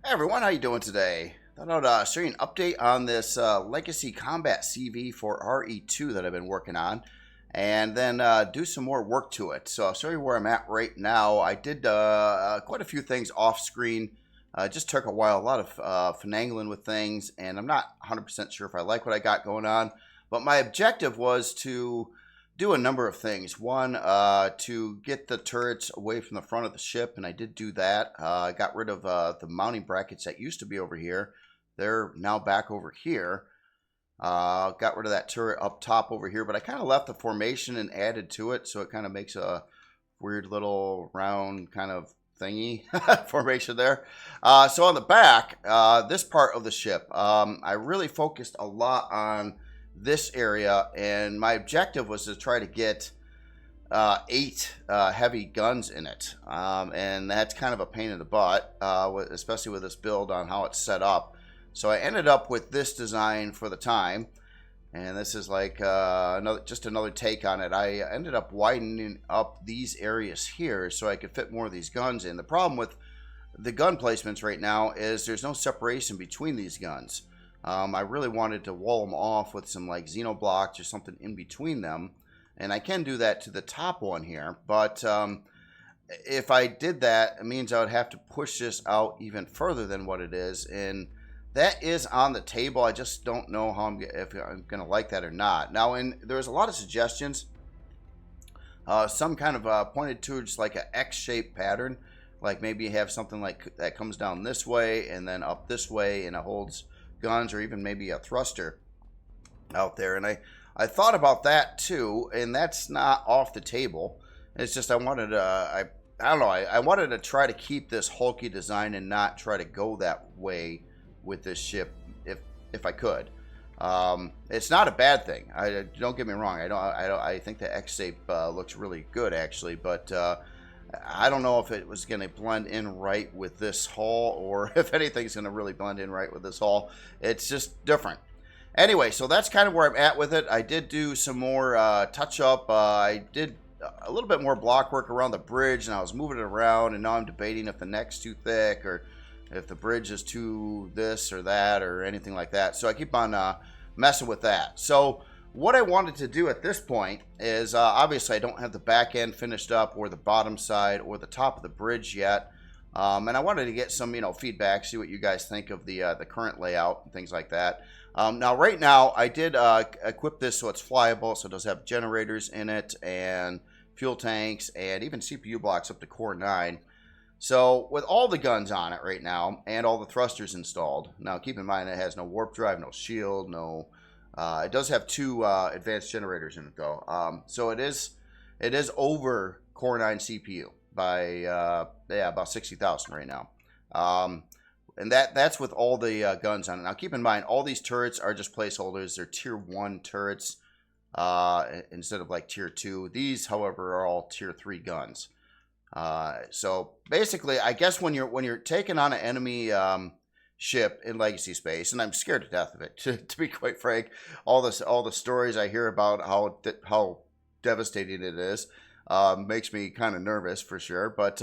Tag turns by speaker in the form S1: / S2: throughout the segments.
S1: Hey everyone, how you doing today? Thought I'd show you an update on this Legacy Combat CV for RE2 that I've been working on, and then do some more work to it. So I'll show you where I'm at right now. I did quite a few things off screen. Just took a while, a lot of finagling with things, and I'm not 100% sure if I like what I got going on. But my objective was to do a number of things. One, to get the turrets away from the front of the ship, and I did do that. I got rid of the mounting brackets that used to be over here. They're now back over here. Got rid of that turret up top over here, but I kind of left the formation and added to it, so it kind of makes a weird little round kind of thingy formation there. So on the back, this part of the ship, I really focused a lot on this area, and my objective was to try to get 8 heavy guns in it, and that's kind of a pain in the butt, especially with this build on how it's set up. So I ended up with this design for the time, and this is like just another take on it. I ended up widening up these areas here so I could fit more of these guns in. The problem with the gun placements right now is there's no separation between these guns. I really wanted to wall them off with some like xenoblocks or something in between them, and I can do that to the top one here, but if I did that, it means I would have to push this out even further than what it is, and that is on the table. I just don't know how if I'm going to like that or not. Now, there's a lot of suggestions. Some kind of pointed to just like an X-shaped pattern, like maybe you have something like that comes down this way and then up this way, and it holds guns, or even maybe a thruster out there. And I thought about that too, and that's not off the table. It's just I wanted to I don't know, I wanted to try to keep this hulky design and not try to go that way with this ship if I could. It's not a bad thing. Don't get me wrong. I think the X shape looks really good actually, but I don't know if it was going to blend in right with this hull, or if anything's going to really blend in right with this hull. It's just different. Anyway, so that's kind of where I'm at with it. I did do some more touch-up. I did a little bit more block work around the bridge, and I was moving it around, and now I'm debating if the neck's too thick, or if the bridge is too this or that, or anything like that. So I keep on messing with that. So what I wanted to do at this point is, obviously I don't have the back end finished up, or the bottom side, or the top of the bridge yet. And I wanted to get some, feedback, see what you guys think of the current layout and things like that. Now, right now, I did equip this so it's flyable, so it does have generators in it, and fuel tanks, and even CPU blocks up to Core 9. So with all the guns on it right now, and all the thrusters installed, now keep in mind it has no warp drive, no shield, no... it does have 2 advanced generators in it though. So it is over Core 9 CPU by about 60,000 right now. And that's with all the guns on it. Now keep in mind, all these turrets are just placeholders. They're tier 1 turrets instead of like tier 2. These, however, are all tier 3 guns. So basically, I guess when you're taking on an enemy ship in legacy space, and I'm scared to death of it, to be quite frank. All the stories I hear about how devastating it is makes me kind of nervous for sure. But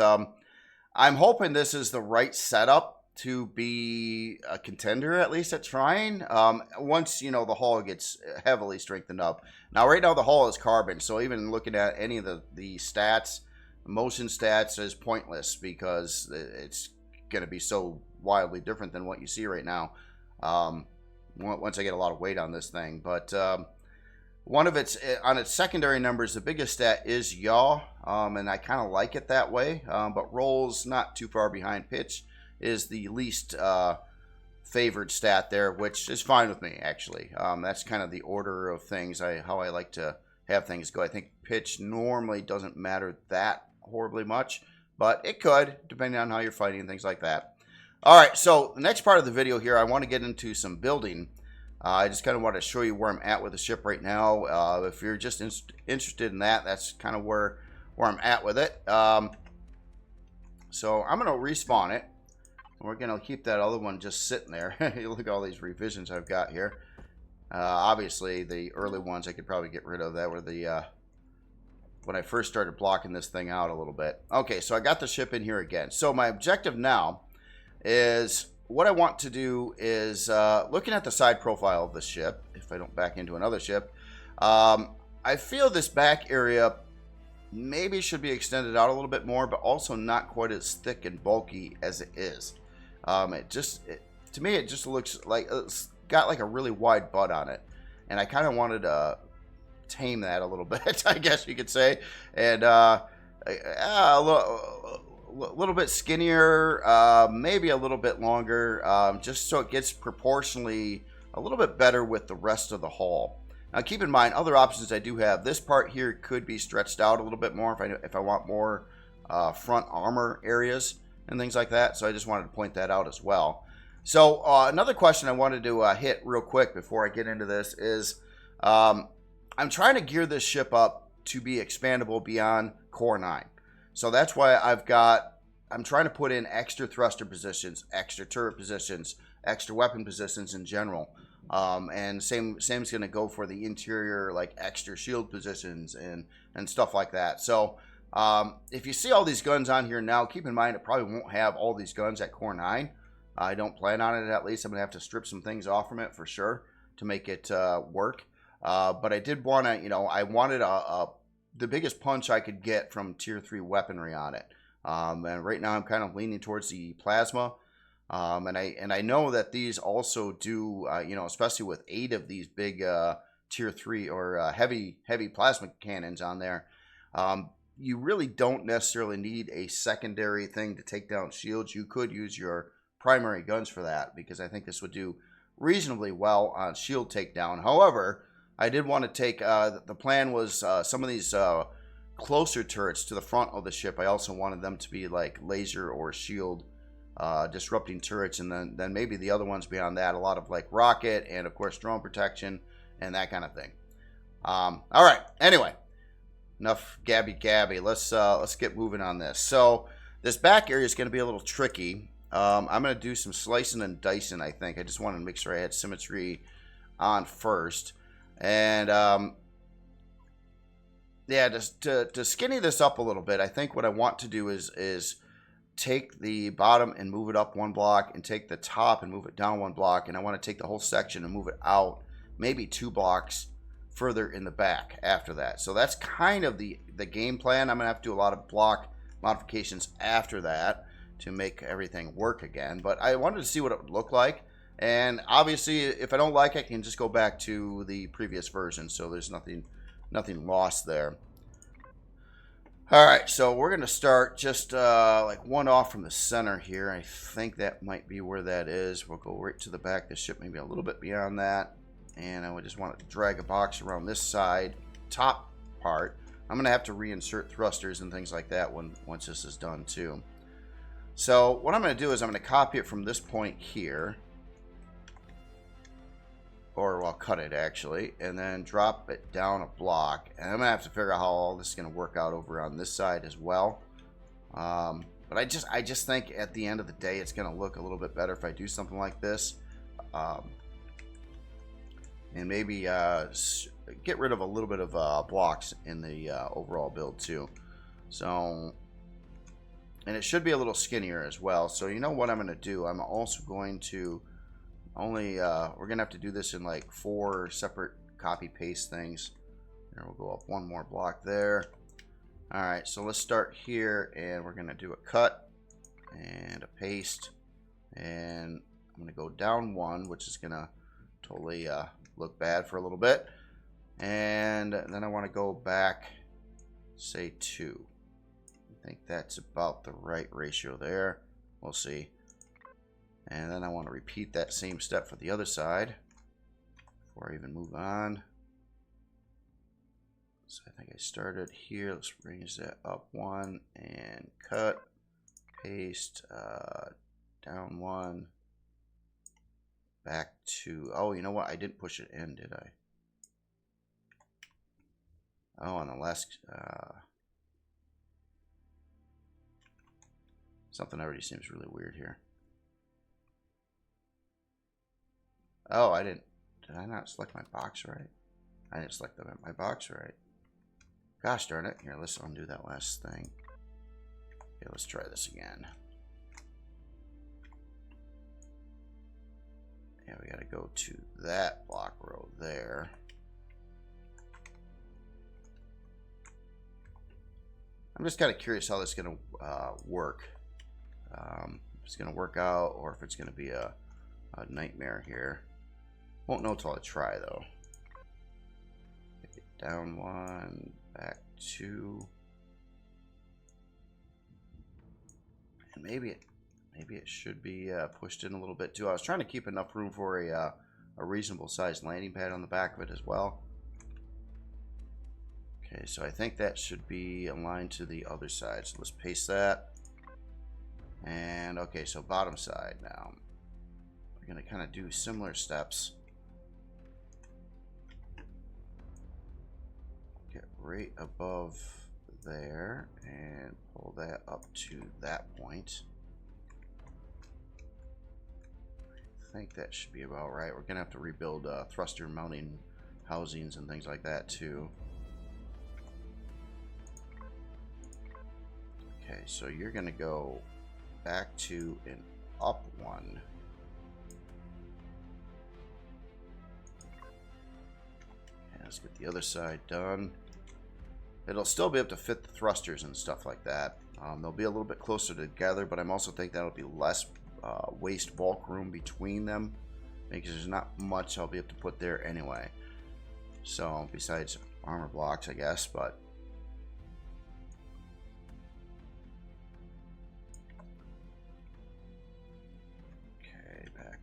S1: I'm hoping this is the right setup to be a contender, at least at trying. Once the hull gets heavily strengthened up. Now right now the hull is carbon, so even looking at any of the stats, motion stats, is pointless because it's going to be so wildly different than what you see right now once I get a lot of weight on this thing. But one of its secondary numbers, the biggest stat is yaw, and I kind of like it that way, but roll's not too far behind. Pitch is the least favored stat there, which is fine with me actually. That's kind of the order of things, how I like to have things go. I think pitch normally doesn't matter that horribly much, but it could, depending on how you're fighting and things like that. Alright, so the next part of the video here, I want to get into some building. I just kind of want to show you where I'm at with the ship right now. If you're just interested in that, that's kind of where I'm at with it. So I'm going to respawn it. We're going to keep that other one just sitting there. Look at all these revisions I've got here. Obviously, the early ones I could probably get rid of. That were the when I first started blocking this thing out a little bit. Okay, so I got the ship in here again. So my objective now is what I want to do is, looking at the side profile of the ship, if I don't back into another ship, I feel this back area maybe should be extended out a little bit more, but also not quite as thick and bulky as it is. To me, it just looks like it's got like a really wide butt on it, and I kind of wanted to tame that a little bit, I guess you could say, and a little bit skinnier, maybe a little bit longer, just so it gets proportionally a little bit better with the rest of the hull. Now, keep in mind, other options I do have. This part here could be stretched out a little bit more if I want more front armor areas and things like that. So I just wanted to point that out as well. So another question I wanted to hit real quick before I get into this is I'm trying to gear this ship up to be expandable beyond Core 9. So that's why I'm trying to put in extra thruster positions, extra turret positions, extra weapon positions in general. And same's going to go for the interior, like extra shield positions and stuff like that. So if you see all these guns on here now, keep in mind it probably won't have all these guns at Core 9. I don't plan on it, at least. I'm going to have to strip some things off from it for sure to make it work. But I did want to, I wanted the biggest punch I could get from Tier 3 weaponry on it. And right now I'm kind of leaning towards the plasma. And I know that these also do, especially with 8 of these big Tier 3 or heavy plasma cannons on there, you really don't necessarily need a secondary thing to take down shields. You could use your primary guns for that, because I think this would do reasonably well on shield takedown. However, I did want to take, the plan was some of these closer turrets to the front of the ship, I also wanted them to be like laser or shield disrupting turrets, and then maybe the other ones beyond that, a lot of like rocket and of course drone protection and that kind of thing. All right, anyway, enough gabby. Let's get moving on this. So this back area is going to be a little tricky. I'm going to do some slicing and dicing, I think. I just wanted to make sure I had symmetry on first. And yeah, just to skinny this up a little bit, I think what I want to do is take the bottom and move it up 1 block, and take the top and move it down 1 block, and I want to take the whole section and move it out maybe 2 blocks further in the back after that. So that's kind of the game plan. I'm going to have to do a lot of block modifications after that to make everything work again, but I wanted to see what it would look like. And obviously, if I don't like it, I can just go back to the previous version, so there's nothing lost there. All right, so we're going to start just like 1 off from the center here. I think that might be where that is. We'll go right to the back of the ship, maybe a little bit beyond that. And I would just want to drag a box around this side, top part. I'm going to have to reinsert thrusters and things like that once this is done too. So what I'm going to do is I'm going to copy it from this point here. Or I'll cut it actually, and then drop it down a block. And I'm going to have to figure out how all this is going to work out over on this side as well. But I just think at the end of the day, it's going to look a little bit better if I do something like this. And maybe get rid of a little bit of blocks in the overall build too. So, and it should be a little skinnier as well. So you know what I'm going to do? I'm also going to we're gonna have to do this in like 4 separate copy paste things. Here, we'll go up 1 more block there. All right, so let's start here, and we're gonna do a cut and a paste, and I'm gonna go down 1, which is gonna totally look bad for a little bit, and then I want to go back, say 2. I think that's about the right ratio there. We'll see. And then I want to repeat that same step for the other side before I even move on. So I think I started here. Let's range that up 1 and cut, paste, down 1, back 2. Oh, you know what? I didn't push it in, did I? Oh, on the last, something already seems really weird here. Oh, did I not select my box right? I didn't select my box right. Gosh darn it. Here, let's undo that last thing. Okay, let's try this again. we gotta go to that block row there. I'm just kind of curious how this is going to work. If it's going to work out or if it's going to be a nightmare here. Won't know until I try, though. Down 1, back 2. And maybe it should be pushed in a little bit, too. I was trying to keep enough room for a reasonable sized landing pad on the back of it as well. Okay, so I think that should be aligned to the other side. So let's paste that. And okay, so bottom side now. We're going to kind of do similar steps. Get right above there and pull that up to that point. I think that should be about right. We're going to have to rebuild thruster mounting housings and things like that too. Okay, so you're going to go back to an up 1. And let's get the other side done. It'll still be able to fit the thrusters and stuff like that. They'll be a little bit closer together, but I'm also thinking that'll be less waste bulk room between them because there's not much I'll be able to put there anyway. So, besides armor blocks, I guess, but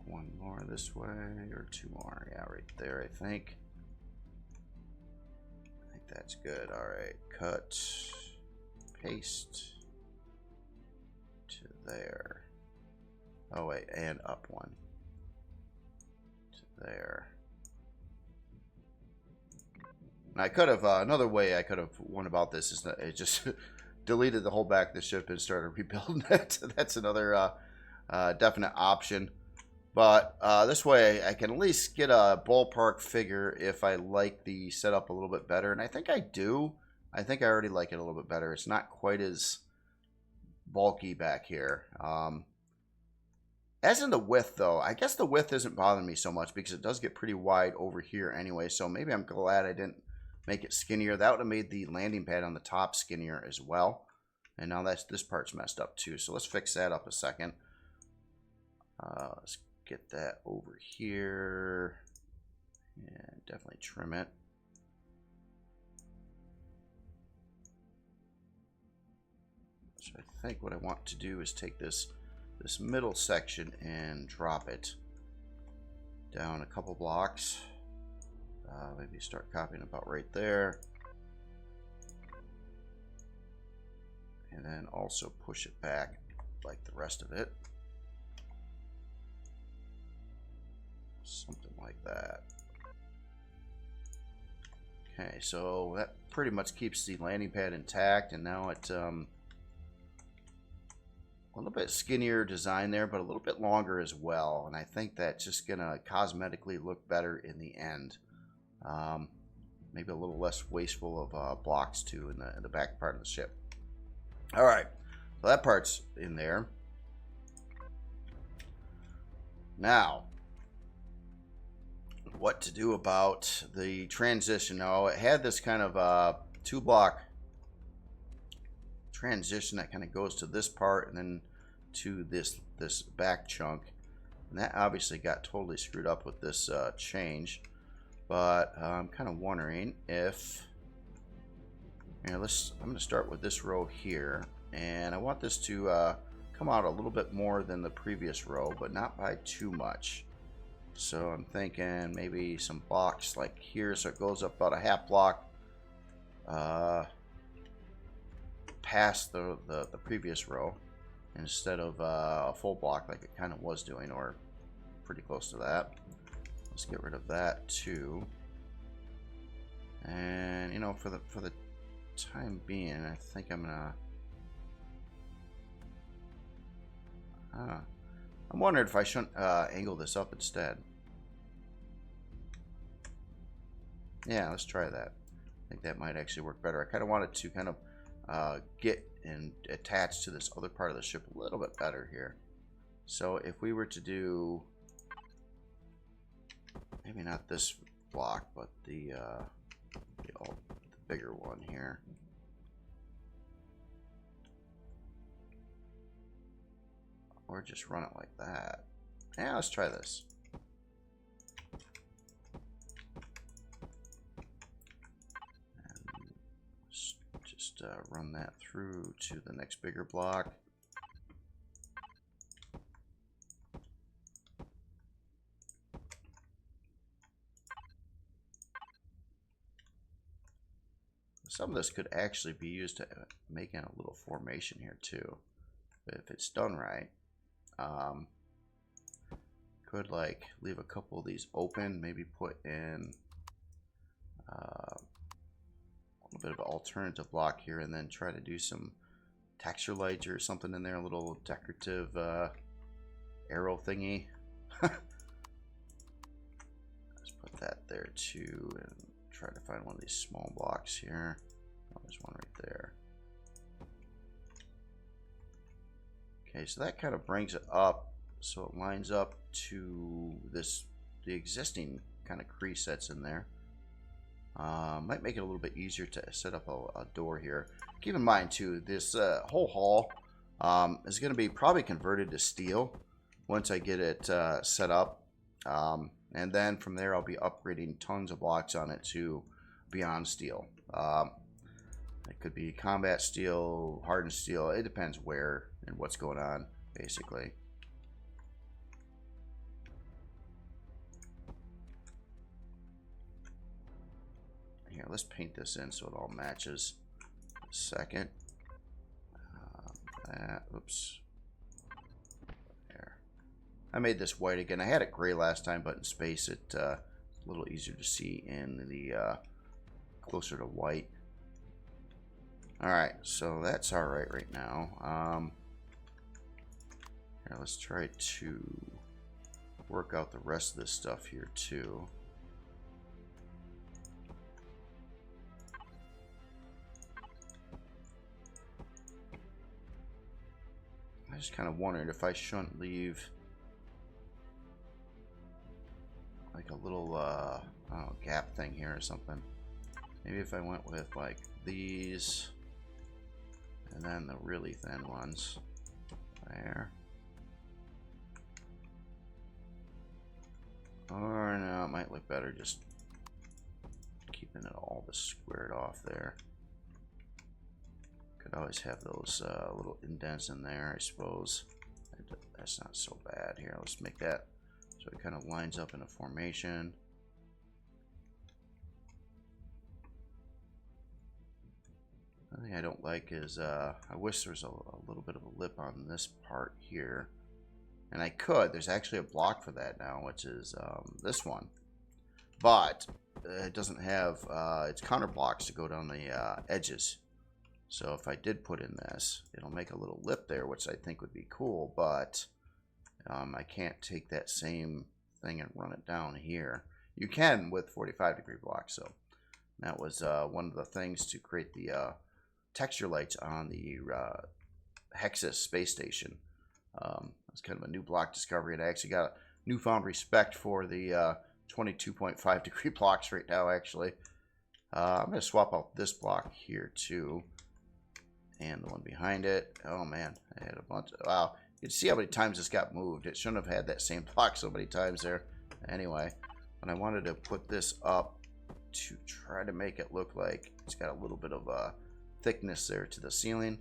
S1: one more this way, or 2 more. Yeah, right there, I think. I think that's good. Alright, cut, paste to there. Oh, wait, and up 1 to there. And I could have, another way I could have went about this is that it just deleted the whole back of the ship and started rebuilding it. That's another definite option. But this way I can at least get a ballpark figure if I like the setup a little bit better. And I think I do. I think I already like it a little bit better. It's not quite as bulky back here. As in the width, though, I guess the width isn't bothering me so much because it does get pretty wide over here anyway. So maybe I'm glad I didn't make it skinnier. That would have made the landing pad on the top skinnier as well. And now this part's messed up too. So let's fix that up a second. Let's get that over here and definitely trim it. So I think what I want to do is take this middle section and drop it down a couple blocks. Maybe start copying about right there, and then also push it back like the rest of it. Something like that. Okay, so that pretty much keeps the landing pad intact, and now it's a little bit skinnier design there, but a little bit longer as well. And I think that's just gonna cosmetically look better in the end. Maybe a little less wasteful of blocks too in the back part of the ship. All right, so that part's in there. Now, what to do about the transition? Now, it had this kind of 2-block transition that kind of goes to this part and then to this back chunk, and that obviously got totally screwed up with this change. But I'm kind of wondering if here, I'm going to start with this row here, and I want this to come out a little bit more than the previous row, but not by too much. So I'm thinking maybe some blocks like here, so it goes up about a half block past the previous row instead of a full block like it kind of was doing, or pretty close to that. Let's get rid of that too. And you know, for the time being, I think I'm gonna I'm wondering if I shouldn't angle this up instead. Yeah, let's try that. I think that might actually work better. I kind of wanted to kind of get and attach to this other part of the ship a little bit better here. So if we were to do maybe not this block, but the bigger one here. Or just run it like that. Yeah, let's try this. And just run that through to the next bigger block. Some of this could actually be used to make in a little formation here too, if it's done right. Could like leave a couple of these open, maybe put in a little bit of an alternative block here, and then try to do some texture lights or something in there, a little decorative arrow thingy. Let's put that there too, and try to find one of these small blocks here. Oh, there's one right there. Okay, so that kind of brings it up so it lines up to the existing kind of crease that's in there. Might make it a little bit easier to set up a door here. Keep in mind too, this whole hall is going to be probably converted to steel once I get it set up. And then from there I'll be upgrading tons of blocks on it to beyond steel. It could be combat steel, hardened steel. It depends where and what's going on, basically. Here, let's paint this in so it all matches. A second. Oops. There. I made this white again. I had it gray last time, but in space it's a little easier to see in the closer to white. Alright, so that's alright right now. Here, let's try to work out the rest of this stuff here too. I just kind of wondered if I shouldn't leave like a little I don't know, gap thing here or something. Maybe if I went with like these and then the really thin ones there. Or no, it might look better just keeping it all this squared off there. Could always have those little indents in there, I suppose. That's not so bad. Here, let's make that so it kind of lines up in a formation. The thing I don't like is I wish there was a little bit of a lip on this part here. And I could. There's actually a block for that now, which is this one. But it doesn't have its counter blocks to go down the edges. So if I did put in this, it'll make a little lip there, which I think would be cool. But I can't take that same thing and run it down here. You can with 45-degree blocks. So that was one of the things to create the texture lights on the Hexus space station. It's kind of a new block discovery, and I actually got a newfound respect for the 22.5 degree blocks right now, actually. I'm going to swap out this block here, too. And the one behind it. Oh, man. I had a bunch of... Wow. You can see how many times this got moved. It shouldn't have had that same block so many times there. Anyway, but I wanted to put this up to try to make it look like it's got a little bit of a thickness there to the ceiling.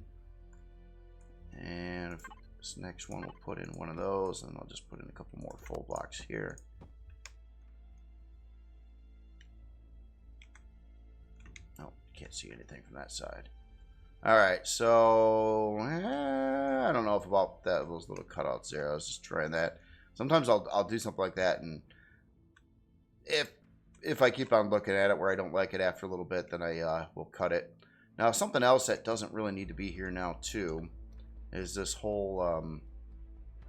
S1: And this next one, we'll put in one of those, and I'll just put in a couple more full blocks here. Oh, can't see anything from that side. Alright, so I don't know if about that, those little cutouts there. I was just trying that. Sometimes I'll do something like that, and if I keep on looking at it where I don't like it after a little bit, then I will cut it. Now, something else that doesn't really need to be here now, too, is this whole,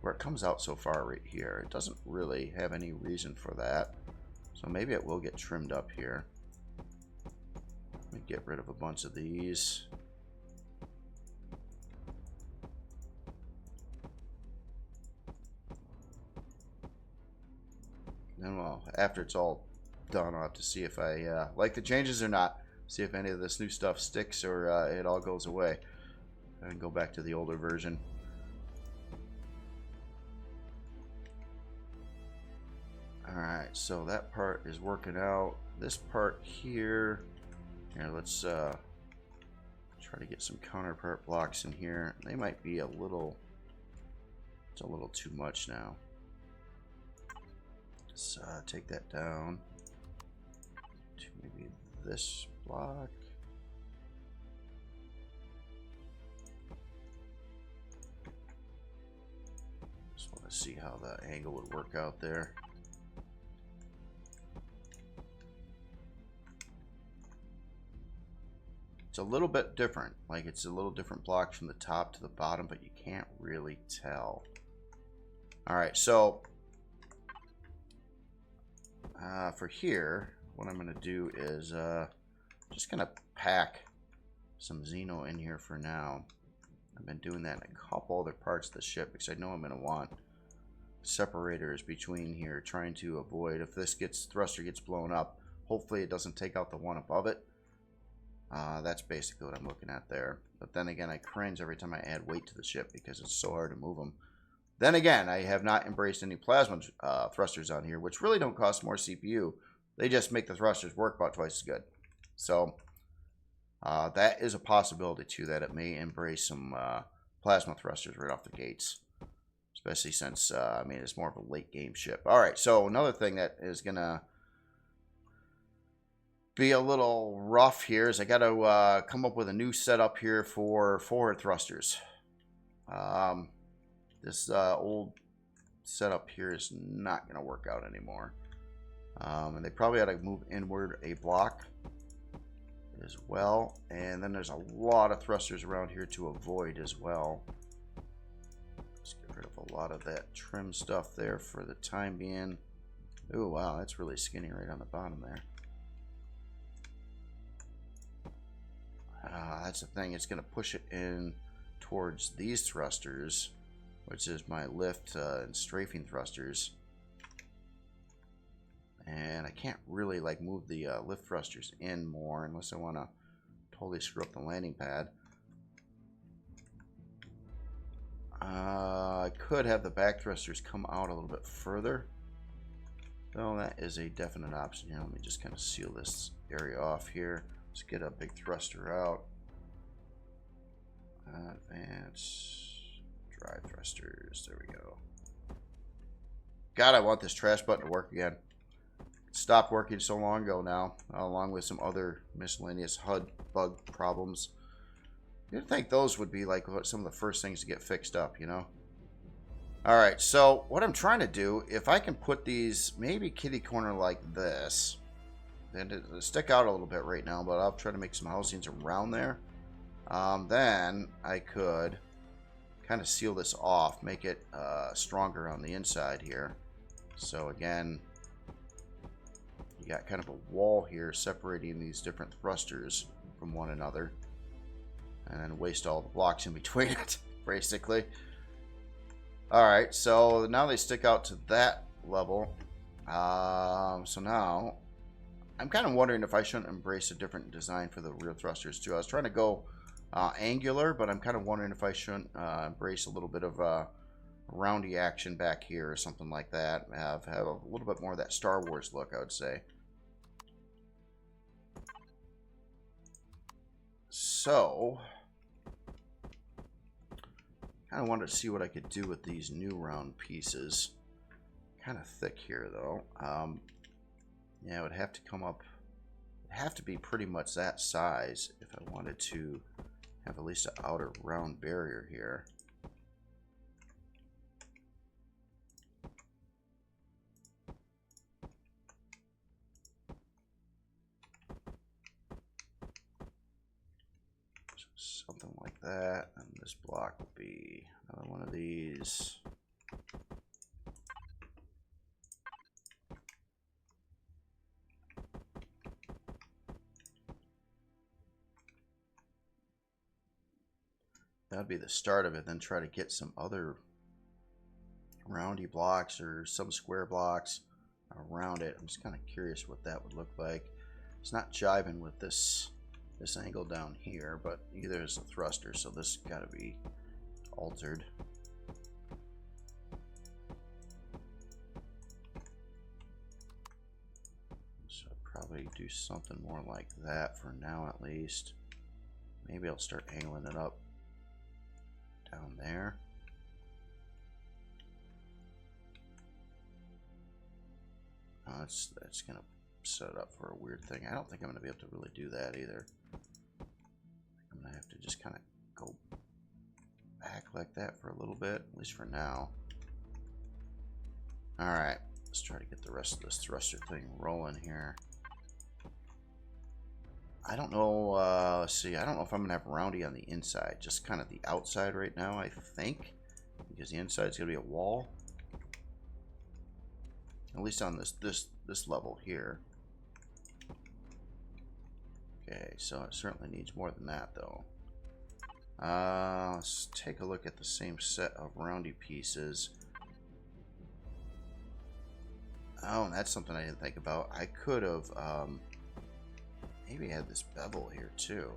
S1: where it comes out so far right here. It doesn't really have any reason for that. So maybe it will get trimmed up here. Let me get rid of a bunch of these. And well, after it's all done, I'll have to see if I like the changes or not. See if any of this new stuff sticks or it all goes away. And go back to the older version. Alright, so that part is working out. This part here, let's try to get some counterpart blocks in here. They might be a little, it's a little too much now. Let's take that down to maybe this block. Just want to see how the angle would work out there. It's a little bit different, like it's a little different block from the top to the bottom, but you can't really tell. Alright, so for here, what I'm going to do is just going to pack some Xeno in here for now. I've been doing that in a couple other parts of the ship because I know I'm going to want separators between here, trying to avoid if this thruster gets blown up. Hopefully it doesn't take out the one above it. That's basically what I'm looking at there. But then again, I cringe every time I add weight to the ship because it's so hard to move them. Then again, I have not embraced any plasma thrusters on here, which really don't cost more CPU. They just make the thrusters work about twice as good. So that is a possibility too, that it may embrace some plasma thrusters right off the gates. Especially since, I mean, it's more of a late game ship. Alright, so another thing that is going to be a little rough here is I got to come up with a new setup here for forward thrusters. This old setup here is not going to work out anymore. And they probably ought to move inward a block as well. And then there's a lot of thrusters around here to avoid as well. Let's get rid of a lot of that trim stuff there for the time being. Oh wow, that's really skinny right on the bottom there. That's the thing, it's going to push it in towards these thrusters, which is my lift and strafing thrusters. And I can't really like move the lift thrusters in more unless I want to totally screw up the landing pad. I could have the back thrusters come out a little bit further. So that is a definite option. Let me just kind of seal this area off here. Let's get a big thruster out. Advance drive thrusters. There we go. God, I want this trash button to work again. It stopped working so long ago now, along with some other miscellaneous HUD bug problems. You'd think those would be like some of the first things to get fixed up, you know? Alright, so what I'm trying to do, if I can put these maybe kitty corner like this, and it'll stick out a little bit right now, but I'll try to make some housings around there. Then I could kind of seal this off, make it stronger on the inside here. So again, you got kind of a wall here separating these different thrusters from one another. And then waste all the blocks in between it, basically. Alright, so now they stick out to that level. So now, I'm kind of wondering if I shouldn't embrace a different design for the rear thrusters too. I was trying to go angular, but I'm kind of wondering if I shouldn't embrace a little bit of roundy action back here or something like that. Have a little bit more of that Star Wars look, I would say. So, kind of wanted to see what I could do with these new round pieces. Kind of thick here though. Yeah, it would have to come up, it'd have to be pretty much that size if I wanted to have at least an outer round barrier here. Something like that, and this block would be another one of these. That'd be the start of it, then try to get some other roundy blocks or some square blocks around it. I'm just kind of curious what that would look like. It's not jiving with this angle down here, but either is a thruster, so this got to be altered. So probably do something more like that for now, at least. Maybe I'll start angling it up down there. That's gonna set it up for a weird thing. I don't think I'm gonna be able to really do that either. I'm gonna have to just kind of go back like that for a little bit, at least for now. All right, let's try to get the rest of this thruster thing rolling here. I don't know. Let's see. I don't know if I'm gonna have Roundy on the inside, just kind of the outside right now, I think, because the inside is gonna be a wall. At least on this level here. Okay, so it certainly needs more than that, though. Let's take a look at the same set of roundy pieces. Oh, and that's something I didn't think about. I could have maybe had this bevel here too.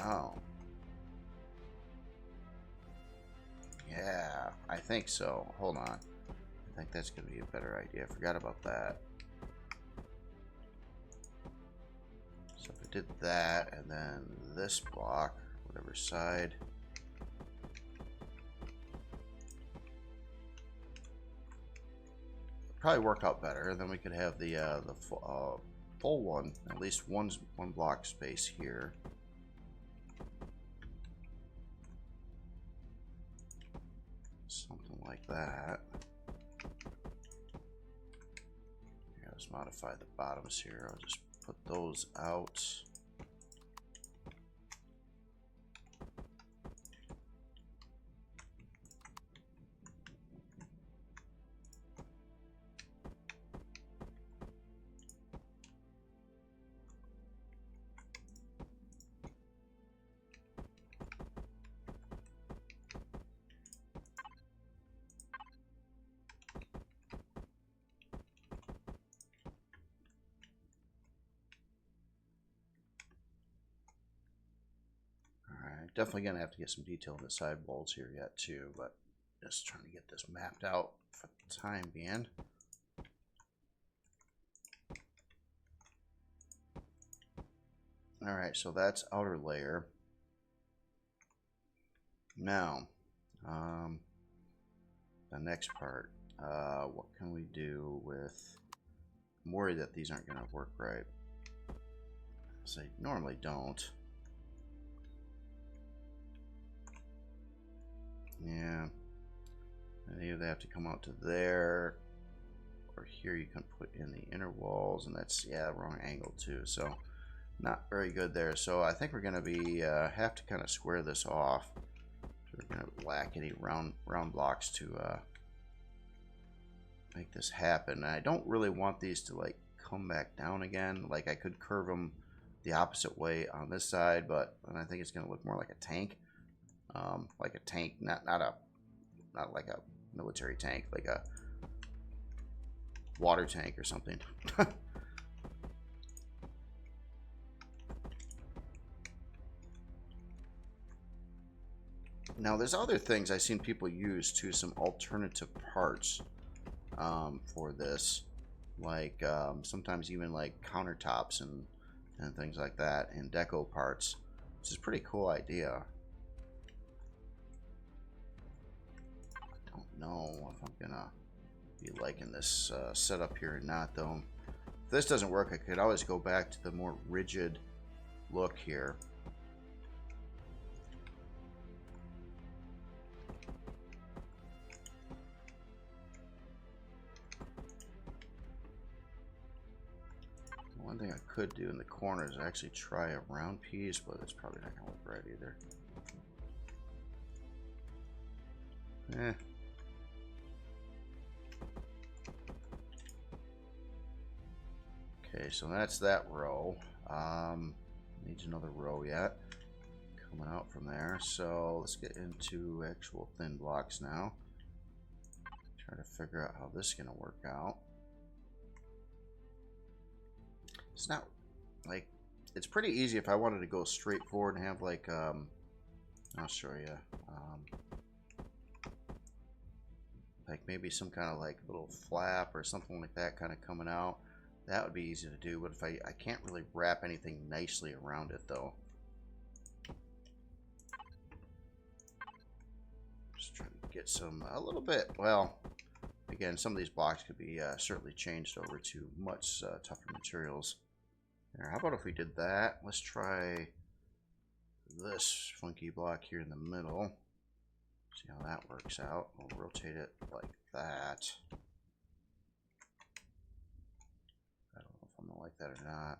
S1: Oh. Yeah, I think so. Hold on. I think that's going to be a better idea. I forgot about that. So if I did that, and then this block, whatever side. Probably work out better, and then we could have the full one, at least one block space here. Something like that. Let's modify the bottoms here. I'll just put those out. Definitely going to have to get some detail in the side walls here yet too, but just trying to get this mapped out for the time being. Alright, so that's outer layer. Now, the next part. What can we do with... I'm worried that these aren't going to work right. So they normally don't. Yeah, and either they have to come out to there, or here you can put in the inner walls, and that's, yeah, wrong angle too, so not very good there. So I think we're going to be have to kind of square this off. We're going to lack any round blocks to make this happen. And I don't really want these to like come back down again. Like I could curve them the opposite way on this side, but I think it's going to look more like a tank. Like a tank, not like a military tank, like a water tank or something. Now, there's other things I've seen people use too, some alternative parts for this, like sometimes even like countertops and things like that, and deco parts, which is a pretty cool idea. Know if I'm gonna be liking this setup here or not, though. If this doesn't work, I could always go back to the more rigid look here. One thing I could do in the corner is actually try a round piece, but it's probably not gonna look right either. Okay, so that's that row. Needs another row yet. Coming out from there. So let's get into actual thin blocks now. Try to figure out how this is going to work out. It's not like, it's pretty easy if I wanted to go straight forward and have like, I'll show you, like maybe some kind of like little flap or something like that kind of coming out. That would be easy to do, but if I can't really wrap anything nicely around it though. Just trying to get some, a little bit, well, again, some of these blocks could be certainly changed over to much tougher materials. There, how about if we did that? Let's try this funky block here in the middle. See how that works out. We'll rotate it like that. I don't know if I'm gonna like that or not.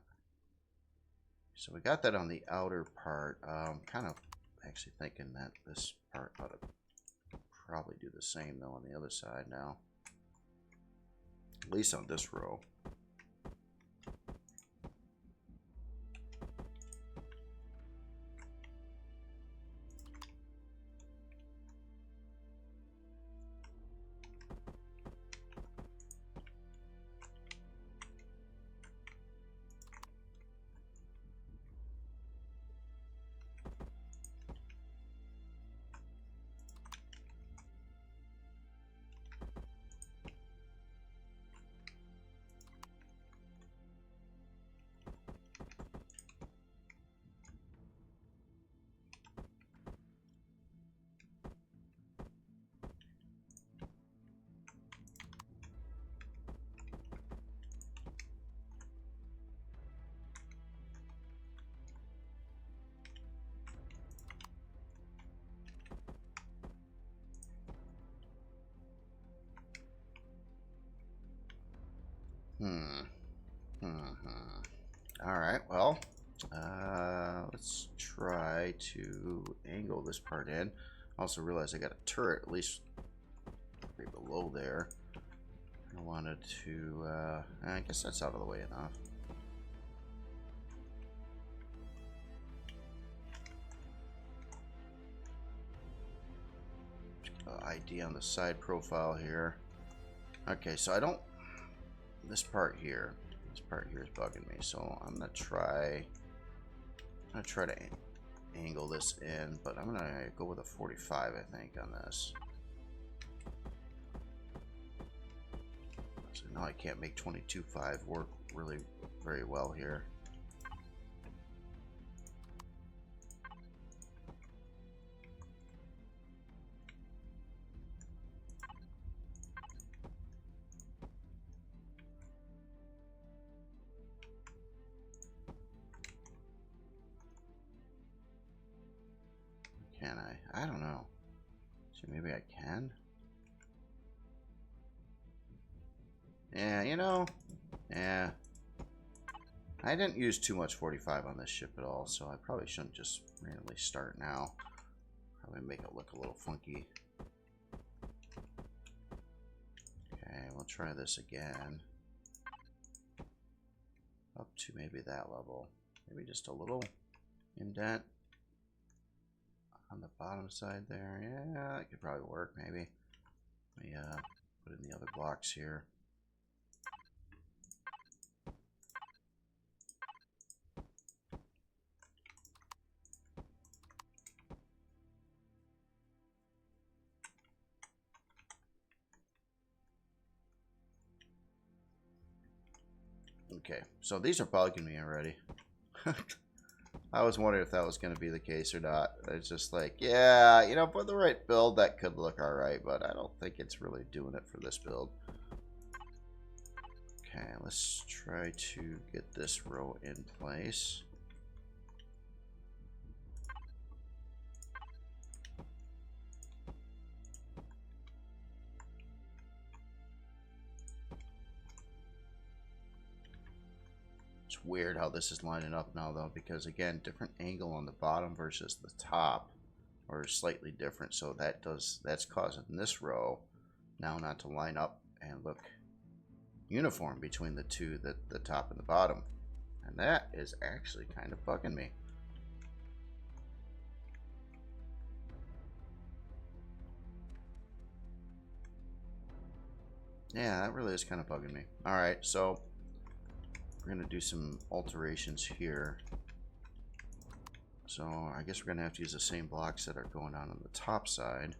S1: So we got that on the outer part. Kind of actually thinking that this part ought to probably do the same though on the other side now. At least on this row. All right, well, let's try to angle this part in. Also realize I got a turret, at least right below there. I wanted to, I guess that's out of the way enough. ID on the side profile here. Okay, so I don't, this part here is bugging me, so I'm gonna try to angle this in, but I'm gonna go with a 45, I think, on this. So now I can't make 22.5 work really very well here. Can I? I don't know. So maybe I can? Yeah, you know, yeah. I didn't use too much 45 on this ship at all, so I probably shouldn't just randomly start now. Probably make it look a little funky. Okay, we'll try this again. Up to maybe that level. Maybe just a little indent on the bottom side there. Yeah, that could probably work maybe. Let me put in the other blocks here. Okay, so these are bugging me already. I was wondering if that was going to be the case or not. It's just like, yeah, you know, for the right build, that could look alright, but I don't think it's really doing it for this build. Okay, let's try to get this row in place. It's weird how this is lining up now, though, because again, different angle on the bottom versus the top are slightly different. So that's causing this row now not to line up and look uniform between the two, the top and the bottom, and that is actually kind of bugging me. Yeah, that really is kind of bugging me. Alright, so we're going to do some alterations here. So I guess we're going to have to use the same blocks that are going on the top side,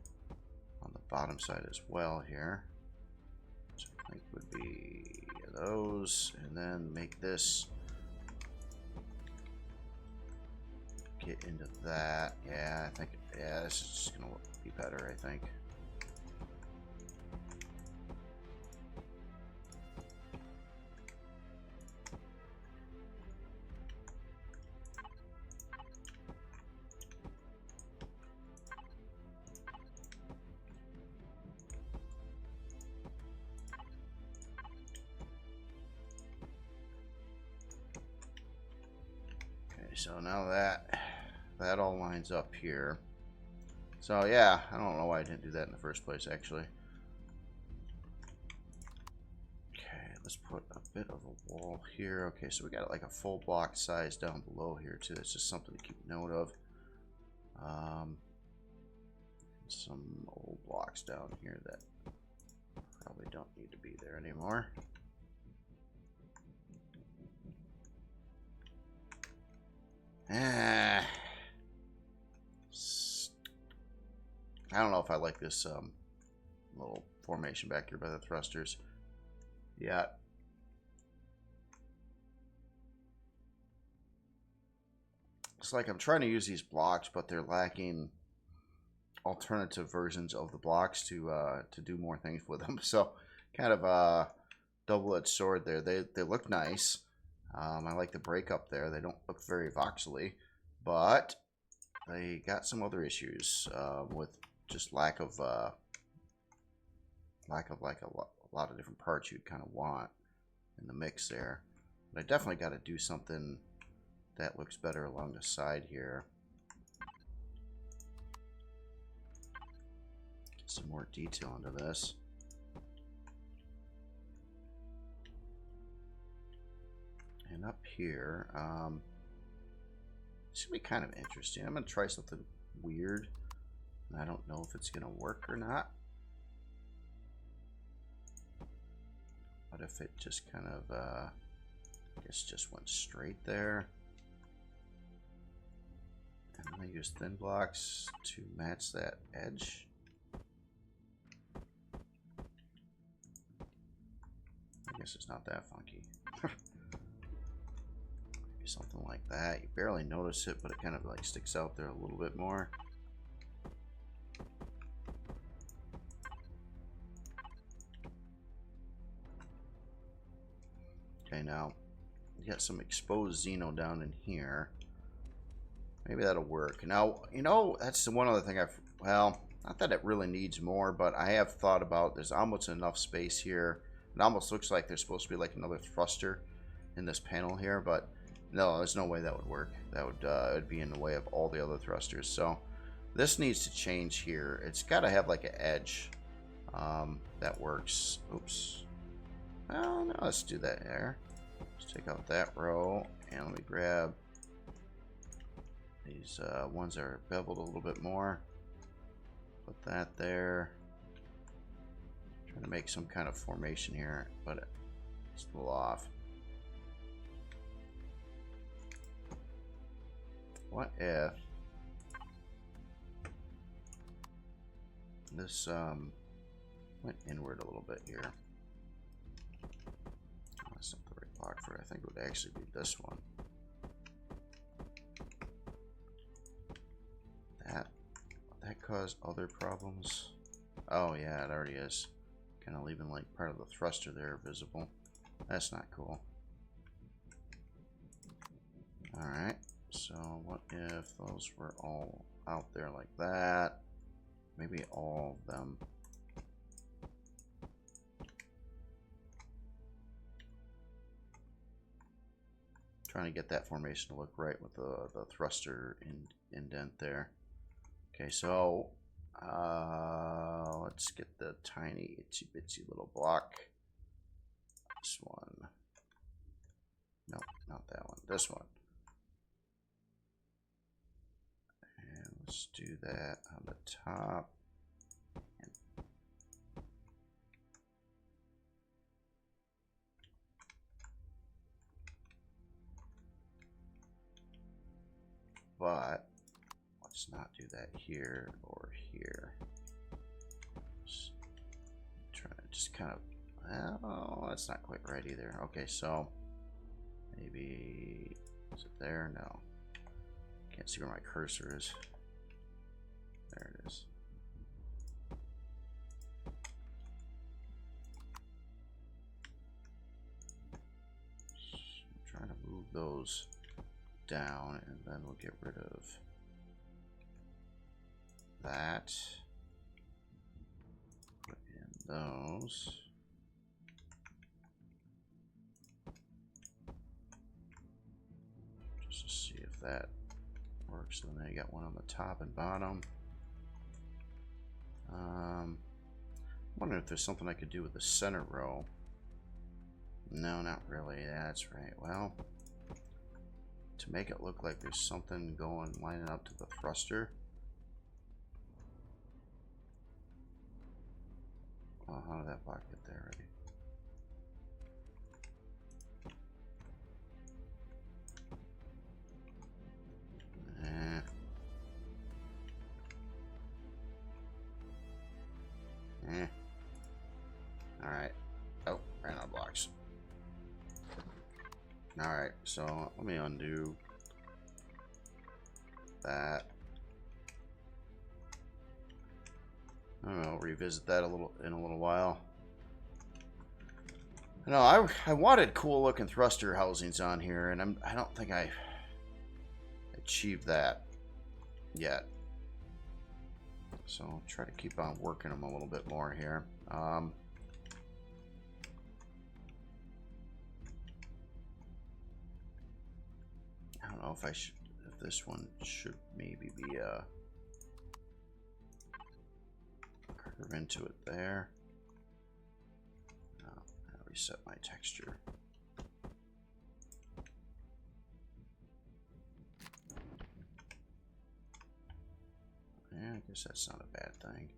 S1: on the bottom side as well here. So I think would be those, and then make this get into that. Yeah, I think, yeah, this is just going to be better, I think. So now that all lines up here. So yeah, I don't know why I didn't do that in the first place, actually. Okay, let's put a bit of a wall here. Okay, so we got like a full block size down below here too. That's just something to keep note of. Some old blocks down here that probably don't need to be there anymore. I don't know if I like this little formation back here by the thrusters. Yeah. It's like I'm trying to use these blocks, but they're lacking alternative versions of the blocks to do more things with them. So kind of a double-edged sword there. They look nice. I like the breakup there. They don't look very voxely, but they got some other issues with just lack of like a lot of different parts you'd kind of want in the mix there. But I definitely got to do something that looks better along the side here. Get some more detail into this. And up here, it's gonna be kind of interesting. I'm gonna try something weird. I don't know if it's gonna work or not. What if it just kind of, I guess, just went straight there? And then I use thin blocks to match that edge. I guess it's not that funky. Something like that. You barely notice it, but it kind of like sticks out there a little bit more. Okay, now you got some exposed Xeno down in here. Maybe that'll work. Now, you know, that's the one other thing well, not that it really needs more, but I have thought about, there's almost enough space here. It almost looks like there's supposed to be like another thruster in this panel here, but no, there's no way that would work. That would be in the way of all the other thrusters. So this needs to change here. It's got to have like an edge that works. Oops. Well, no, let's do that there. Let's take out that row, and let me grab these ones that are beveled a little bit more. Put that there. Trying to make some kind of formation here, but it's a little off. What if this went inward a little bit here? Oh, that's not the right block for it. I think it would actually be this one. That caused other problems. Oh yeah, it already is. Kind of leaving like part of the thruster there visible. That's not cool. Alright, so what if those were all out there like that? Maybe all of them. Trying to get that formation to look right with the thruster indent there. Okay, so let's get the tiny itsy bitsy little block. This one. No, not that one. This one. And let's do that on the top. but let's not do that here or here. Try to just kind of, oh, that's not quite right either. Okay, so maybe, is it there? No. Can't see where my cursor is. There it is. I'm trying to move those down, and then we'll get rid of that. Put in those. Just to see if that works. So then you got one on the top and bottom. I'm wondering if there's something I could do with the center row. No, not really. That's right. Well, to make it look like there's something going, lining up to the thruster. Well, how did that block get there already? Alright. Oh, ran out of blocks. Alright, so let me undo that. I don't know, revisit that in a little while. No, I wanted cool looking thruster housings on here, and I don't think I achieved that yet. So I'll try to keep on working them a little bit more here. I don't know if if this one should maybe be curve into it there. No, I'll reset my texture. Yeah, I guess that's not a bad thing.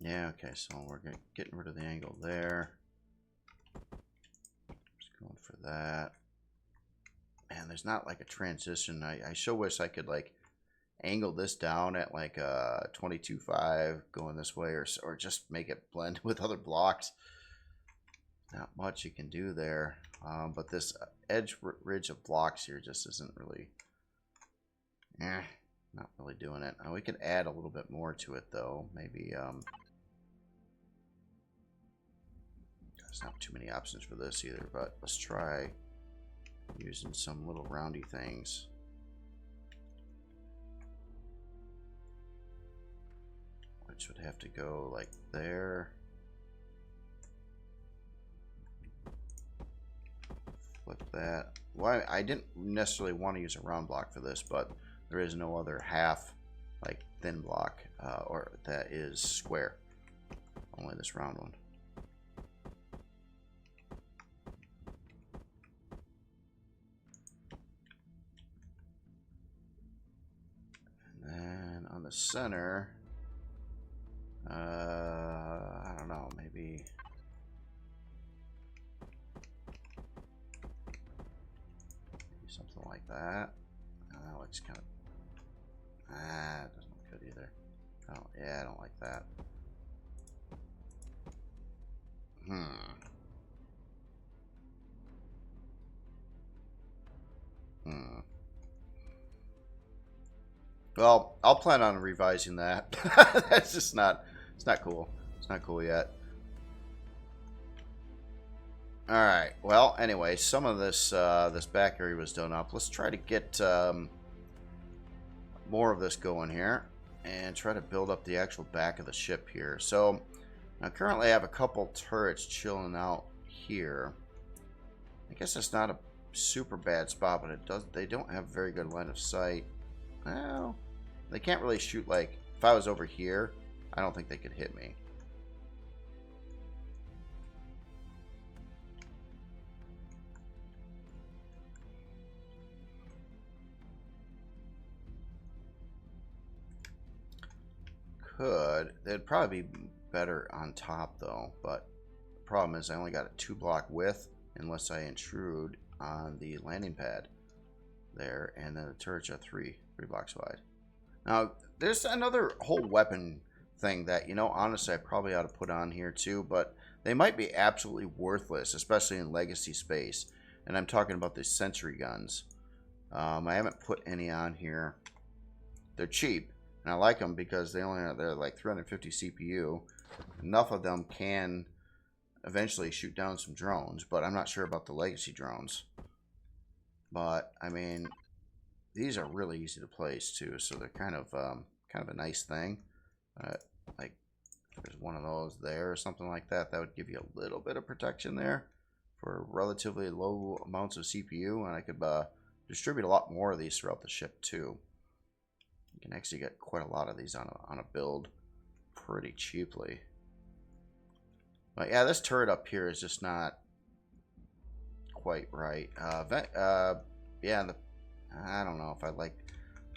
S1: Yeah, okay, so we're getting rid of the angle there. Just going for that. Man, there's not like a transition. I sure wish I could like angle this down at like 22.5 going this way, or just make it blend with other blocks. Not much you can do there, but this edge ridge of blocks here just isn't really, not really doing it. We can add a little bit more to it though. Maybe there's not too many options for this either, but let's try using some little roundy things. Which would have to go like there. Flip that. Well, I didn't necessarily want to use a round block for this, but there is no other half, like thin block, or that is square. Only this round one. And then on the center, I don't know, maybe something like that. That looks kind of, it doesn't look good either. Oh yeah, I don't like that. Well, I'll plan on revising that. That's just not, it's not cool. It's not cool yet. Alright, well, anyway, some of this this back area was done up. Let's try to get more of this going here and try to build up the actual back of the ship here. So, now currently I have a couple turrets chilling out here. I guess it's not a super bad spot, but they don't have very good line of sight. Well, they can't really shoot, like, if I was over here, I don't think they could hit me. could. They'd probably be better on top though, but the problem is I only got a 2-block width unless I intrude on the landing pad there, and then the turrets are three blocks wide. Now, there's another whole weapon thing that, you know, honestly, I probably ought to put on here too, but they might be absolutely worthless, especially in legacy space. And I'm talking about the sentry guns. I haven't put any on here. They're cheap, and I like them because they're like 350 CPU. Enough of them can eventually shoot down some drones, but I'm not sure about the legacy drones. But I mean, these are really easy to place too, so they're kind of a nice thing. Like if there's one of those there or something like that, that would give you a little bit of protection there for relatively low amounts of CPU, and I could distribute a lot more of these throughout the ship too. You can actually get quite a lot of these on a build pretty cheaply. But yeah, this turret up here is just not quite right. Yeah, I don't know if I like.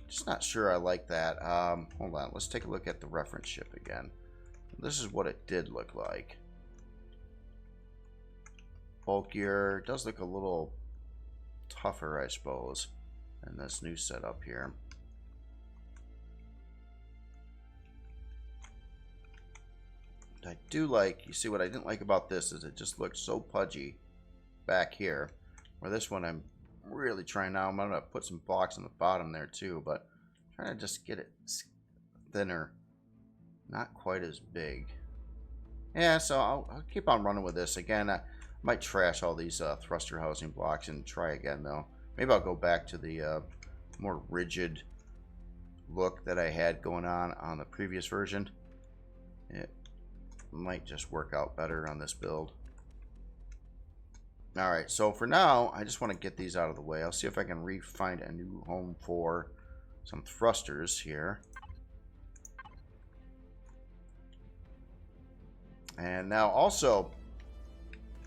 S1: Just not sure I like that. Hold on, let's take a look at the reference ship again. This is what it did look like. Bulkier, does look a little tougher, I suppose, than this new setup here. I do like, you see what I didn't like about this is it just looks so pudgy back here, where this one I'm really trying now. I'm going to put some blocks on the bottom there too, but I'm trying to just get it thinner, not quite as big. Yeah, so I'll keep on running with this. Again, I might trash all these thruster housing blocks and try again though. Maybe I'll go back to the more rigid look that I had going on the previous version. It might just work out better on this build. Alright, so for now, I just want to get these out of the way. I'll see if I can find a new home for some thrusters here. And now also,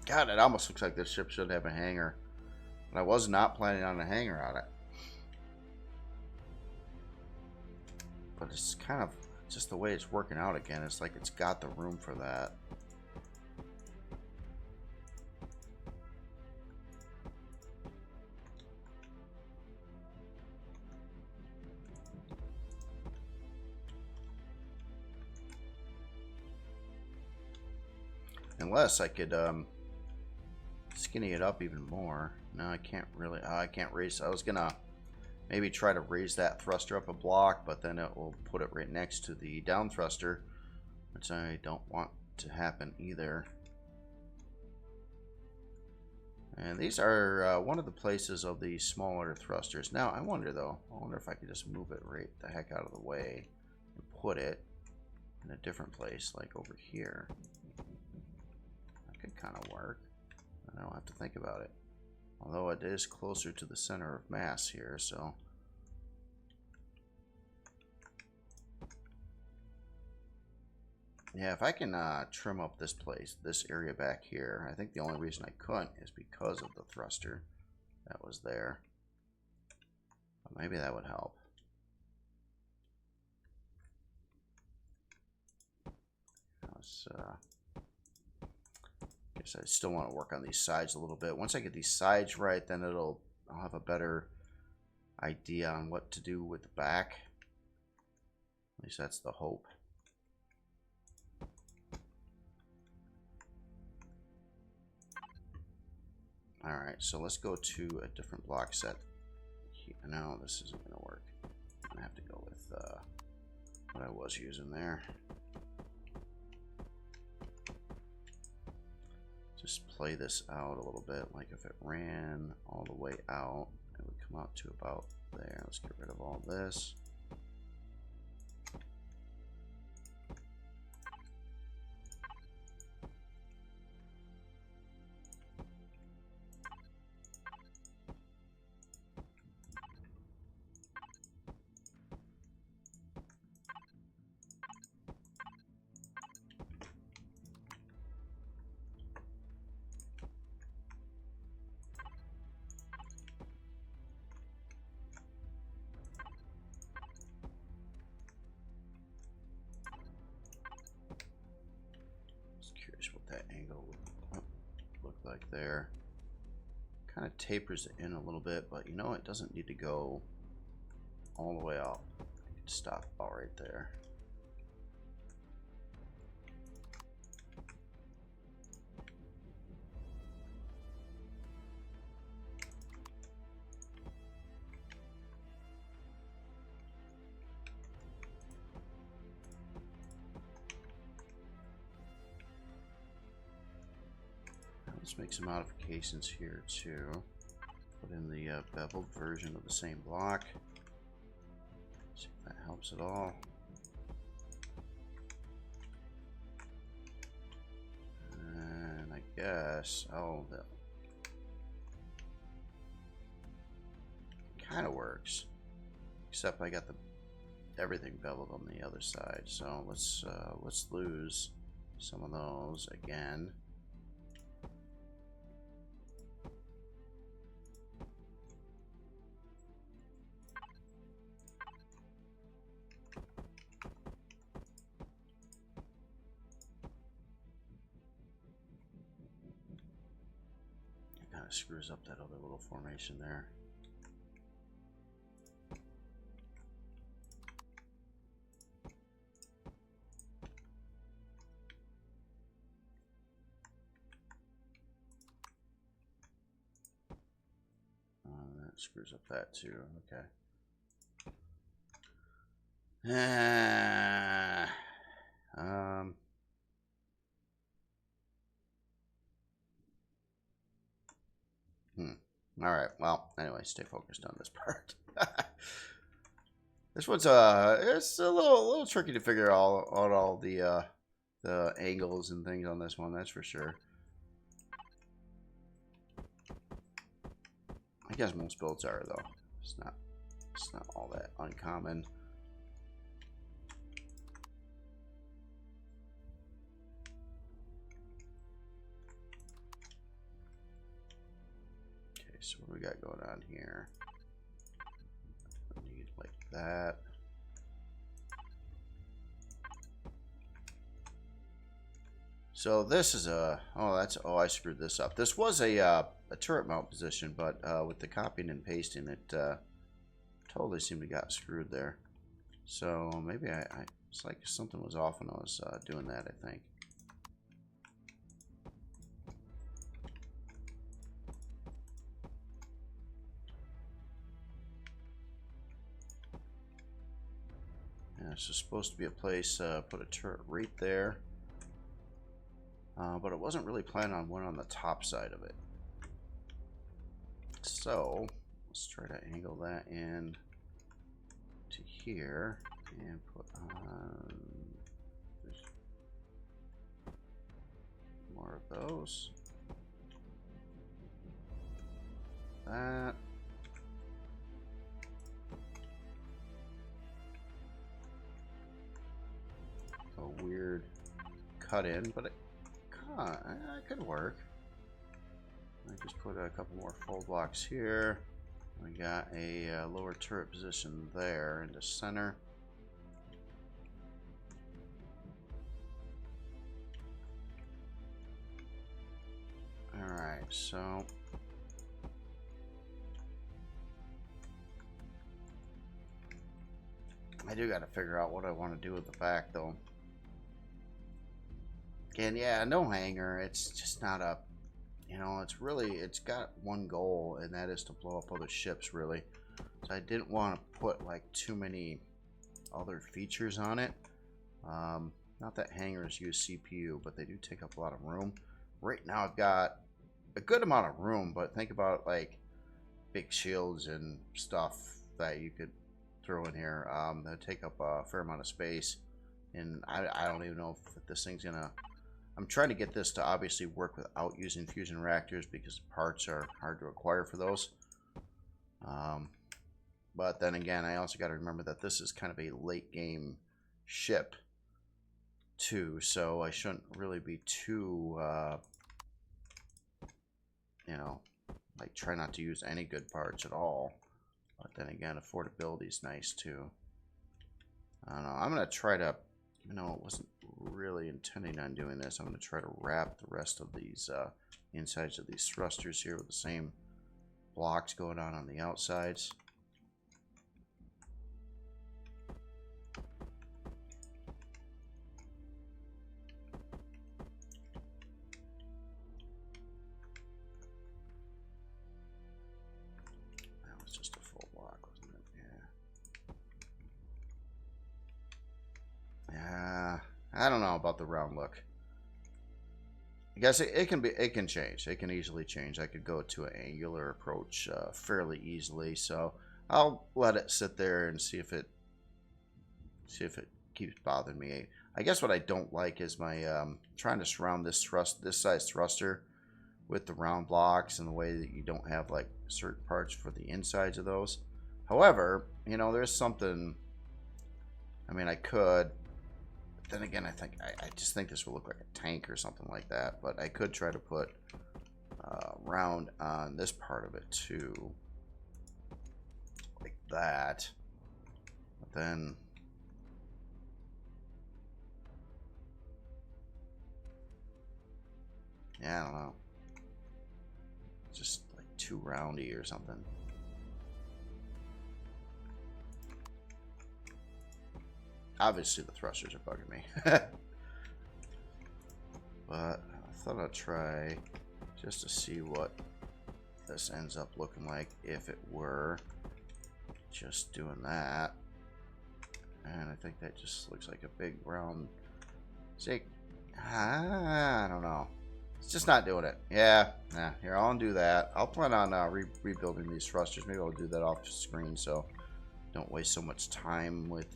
S1: God, it almost looks like this ship should have a hangar. But I was not planning on a hangar on it. But it's kind of just the way it's working out again. It's like it's got the room for that. Unless I could skinny it up even more. No, I can't really. I can't raise. I was gonna maybe try to raise that thruster up a block, but then it will put it right next to the down thruster, which I don't want to happen either. And these are one of the places of the smaller thrusters. Now, I wonder though, I wonder if I could just move it right the heck out of the way and put it in a different place, like over here. That could kind of work. I don't have to think about it. Although it is closer to the center of mass here, so. Yeah, if I can trim up this place, this area back here, I think the only reason I couldn't is because of the thruster that was there. But maybe that would help. Guess I still want to work on these sides a little bit. Once I get these sides right, then I'll have a better idea on what to do with the back. At least that's the hope. Alright, so let's go to a different block set. No, this isn't going to work. I'm going to have to go with what I was using there. Just play this out a little bit. Like if it ran all the way out, it would come out to about there. Let's get rid of all this. like there. Kind of tapers it in a little bit, but you know, it doesn't need to go all the way up. Stop about right there. Let's make some modifications here too. Put in the beveled version of the same block. See if that helps at all. And I guess, oh, that kind of works. Except I got everything beveled on the other side. So let's lose some of those again. Screws up that other little formation there. That screws up that too. Okay. All right. Well, anyway, stay focused on this part. This one's it's a little tricky to figure out all the angles and things on this one. That's for sure. I guess most builds are though. It's not all that uncommon. So what do we got going on here? Need like that. So this is I screwed this up. This was a turret mount position, but with the copying and pasting, it totally seemed to got screwed there. So maybe it's like something was off when I was doing that, I think. This is supposed to be a place, put a turret right there. But it wasn't really planned on one on the top side of it. So, let's try to angle that in to here and put on more of those. That. A weird cut in, but it could work. I just put a couple more full blocks here. We got a lower turret position there in the center. Alright, so I do got to figure out what I want to do with the back though. And yeah, no hanger. It's just not a, you know, it's got one goal, and that is to blow up other ships, really. So I didn't want to put like too many other features on it. Not that hangers use CPU, but they do take up a lot of room. Right now I've got a good amount of room, but think about like big shields and stuff that you could throw in here that take up a fair amount of space. And I don't even know if this thing's gonna. I'm trying to get this to obviously work without using fusion reactors because parts are hard to acquire for those. But then again, I also got to remember that this is kind of a late game ship too, so I shouldn't really be too, you know, like try not to use any good parts at all. But then again, affordability is nice too. I don't know. I'm gonna try to Even though I wasn't really intending on doing this, I'm going to try to wrap the rest of these insides of these thrusters here with the same blocks going on the outsides. That was just a full block, wasn't it? Yeah. Yeah. I don't know about the round look. I guess it can change. It can easily change. I could go to an angular approach fairly easily. So I'll let it sit there and see if it keeps bothering me. I guess what I don't like is my trying to surround this size thruster with the round blocks and the way that you don't have like certain parts for the insides of those. However, you know, there's something. I mean, I could. Then again, I just think this will look like a tank or something like that. But I could try to put round on this part of it too, like that. But then, yeah, I don't know. Just like too roundy or something. Obviously, the thrusters are bugging me. But I thought I'd try just to see what this ends up looking like if it were just doing that. And I think that just looks like a big round. See, I don't know. It's just not doing it. Yeah, nah, here, I'll undo that. I'll plan on rebuilding these thrusters. Maybe I'll do that off screen so don't waste so much time with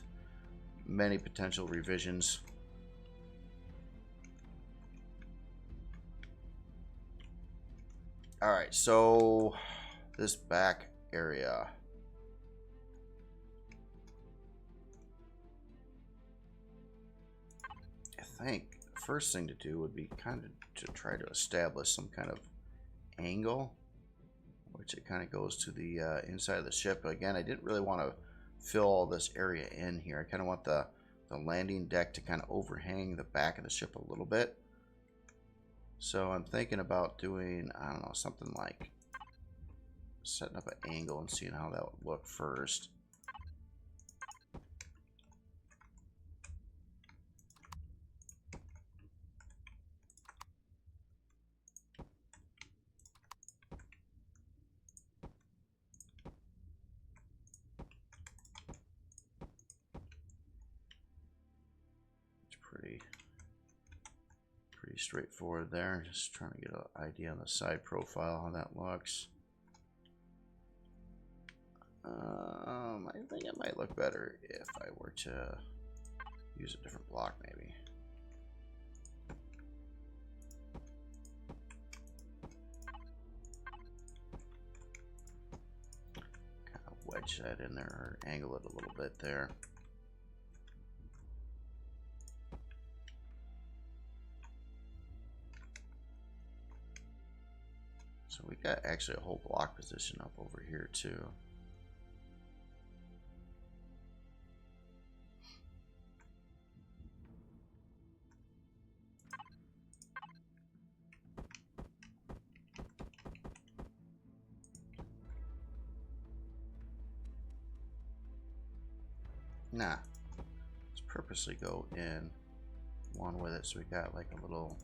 S1: many potential revisions. Alright, so this back area. I think the first thing to do would be kind of to try to establish some kind of angle, which it kind of goes to the inside of the ship. But again, I didn't really want to fill all this area in here. I kind of want the landing deck to kind of overhang the back of the ship a little bit. So I'm thinking about doing, I don't know, something like setting up an angle and seeing how that would look first. Pretty straightforward there. Just trying to get an idea on the side profile how that looks. I think it might look better if I were to use a different block, maybe. Kind of wedge that in there or angle it a little bit there. So we got actually a whole block position up over here too. Nah, let's purposely go in one with it so we got like a little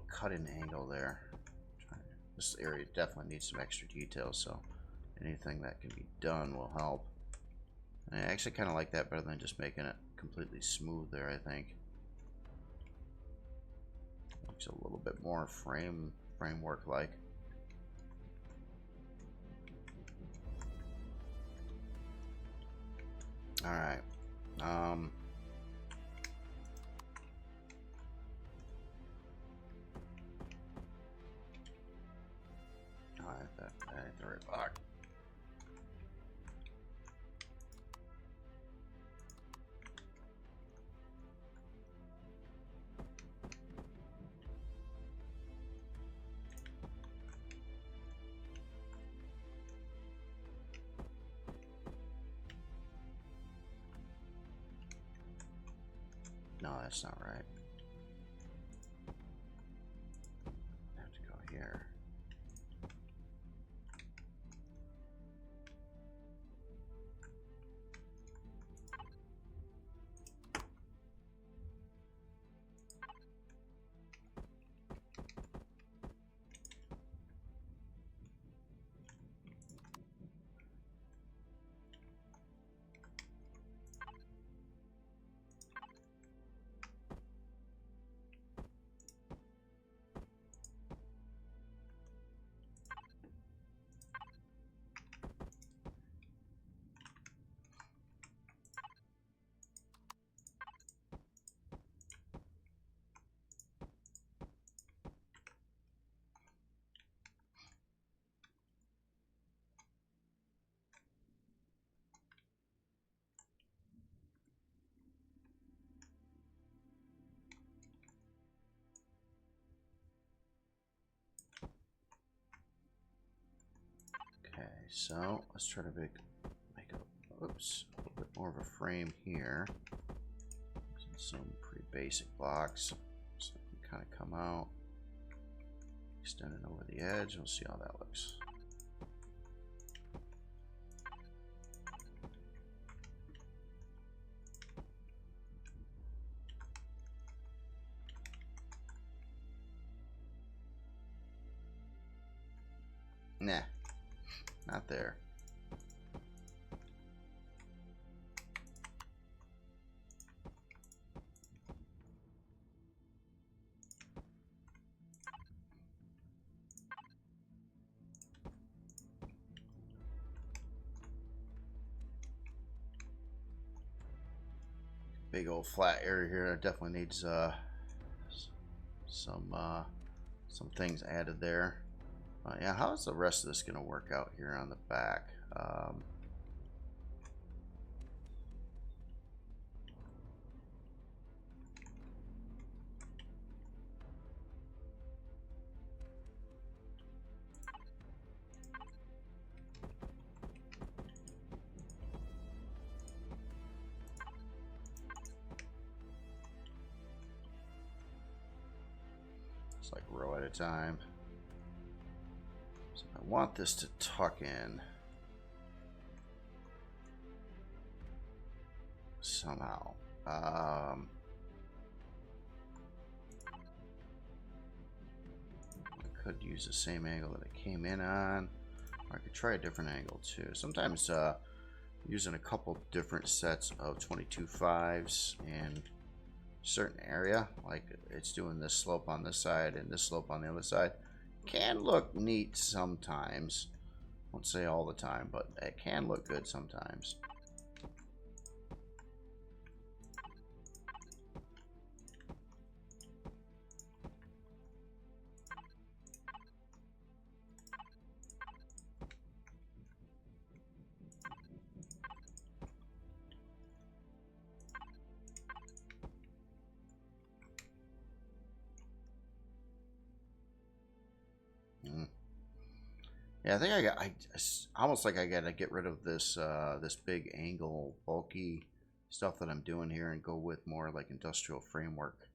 S1: cut-in angle there. This area definitely needs some extra details, so anything that can be done will help. And I actually kind of like that better than just making it completely smooth there, I think. Looks a little bit more framework-like. Alright. That ain't the right block. that's not right. I have to go here. Okay, so let's try to make a, oops, a little bit more of a frame here. Some pretty basic blocks, so we can kind of come out, extend it over the edge. We'll see how that looks. Nah, not there. Big old flat area here. It definitely needs some things added there. Yeah, how is the rest of this going to work out here on the back? It's like row at a time. So I want this to tuck in somehow. I could use the same angle that it came in on, or I could try a different angle too. Sometimes using a couple different sets of 22.5s in a certain area, like it's doing this slope on this side and this slope on the other side, can look neat sometimes. Won't say all the time, but it can look good sometimes. Yeah, I think I almost like I gotta get rid of this this big angle bulky stuff that I'm doing here and go with more like industrial framework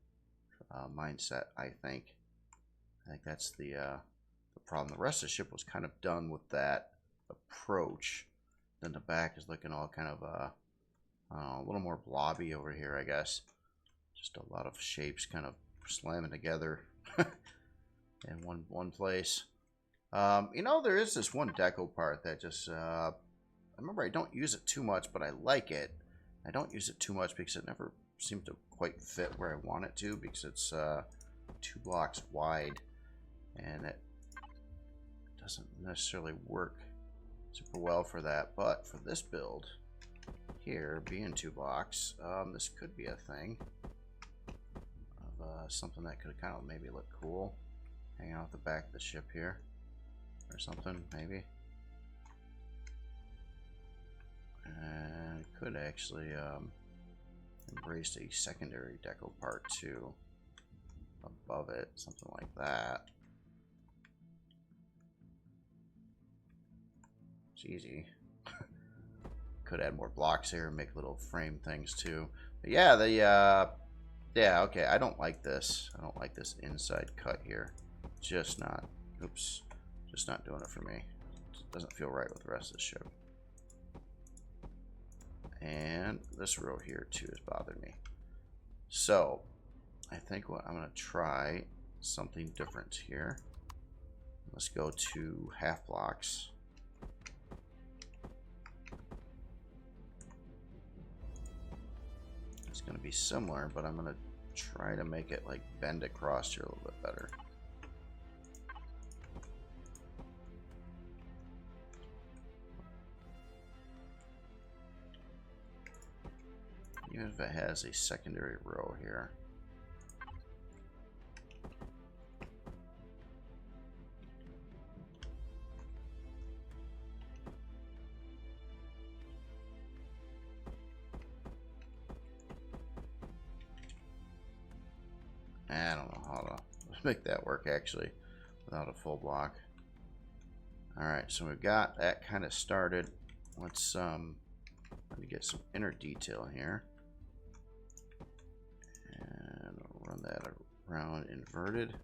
S1: mindset. I think that's the problem. The rest of the ship was kind of done with that approach. Then the back is looking all kind of a little more blobby over here, I guess. Just a lot of shapes kind of slamming together in one place. You know, there is this one deco part that just, I remember I don't use it too much, but I like it. I don't use it too much because it never seemed to quite fit where I want it to, because it's 2 blocks wide, and it doesn't necessarily work super well for that. But for this build here, being 2 blocks, this could be a thing of something that could kind of maybe look cool, hanging out the back of the ship here. Or something, maybe. And could actually embrace a secondary deco part too above it, something like that. It's easy. Could add more blocks here and make little frame things too. But yeah, Yeah, okay, I don't like this. I don't like this inside cut here. Just not, oops, just not doing it for me. It doesn't feel right with the rest of the ship. And this row here too is bothering me. So, I think what I'm going to try something different here. Let's go to half blocks. It's going to be similar, but I'm going to try to make it like bend across here a little bit better. Even if it has a secondary row here. I don't know how to make that work actually without a full block. Alright, so we've got that kind of started. Let's let me get some inner detail here. And run that around inverted.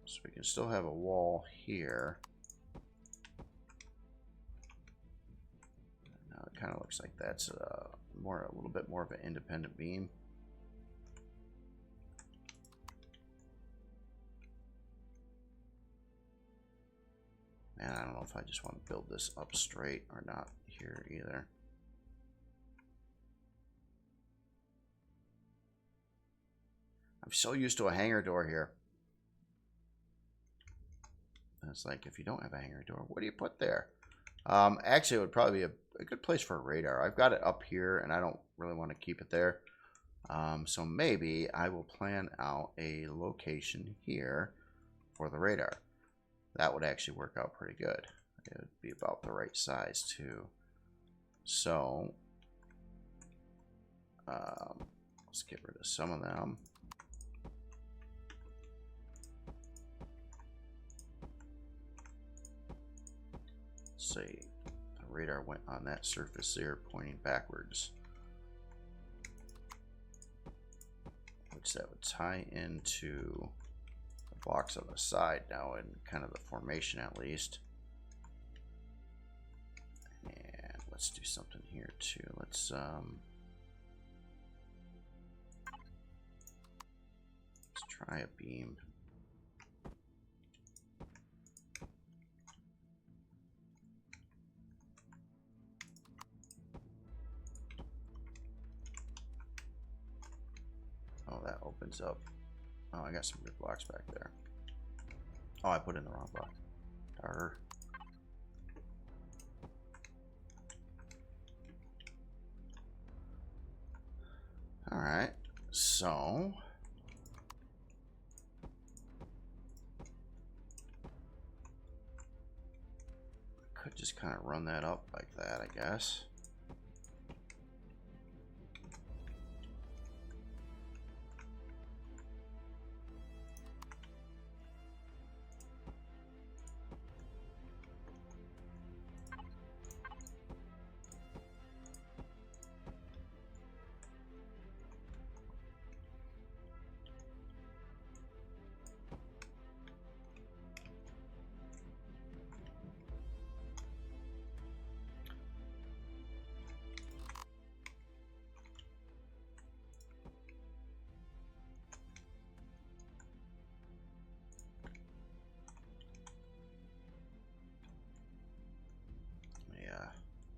S1: So we can still have a wall here. Now it kind of looks like that's a little bit more of an independent beam. And I don't know if I just want to build this up straight or not here either. I'm so used to a hangar door here. And it's like, if you don't have a hangar door, what do you put there? Actually, it would probably be a good place for a radar. I've got it up here, and I don't really want to keep it there. So maybe I will plan out a location here for the radar. That would actually work out pretty good. It would be about the right size too. So let's get rid of some of them. Let's see, the radar went on that surface there, pointing backwards, which that would tie into blocks on the side now in kind of the formation at least. And let's do something here too. Let's try a beam. Oh, that opens up. Oh, I got some good blocks back there. Oh, I put in the wrong block. Darn. Alright, so I could just kind of run that up like that, I guess.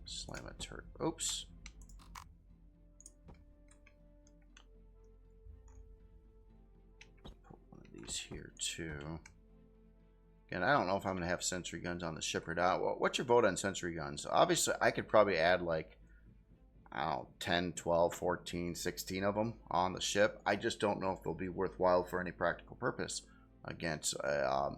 S1: Slam a turret. Oops. Put one of these here too. Again, I don't know if I'm going to have sensory guns on the ship or not. Well, what's your vote on sensory guns? Obviously, I could probably add like, I don't know, 10, 12, 14, 16 of them on the ship. I just don't know if they'll be worthwhile for any practical purpose against,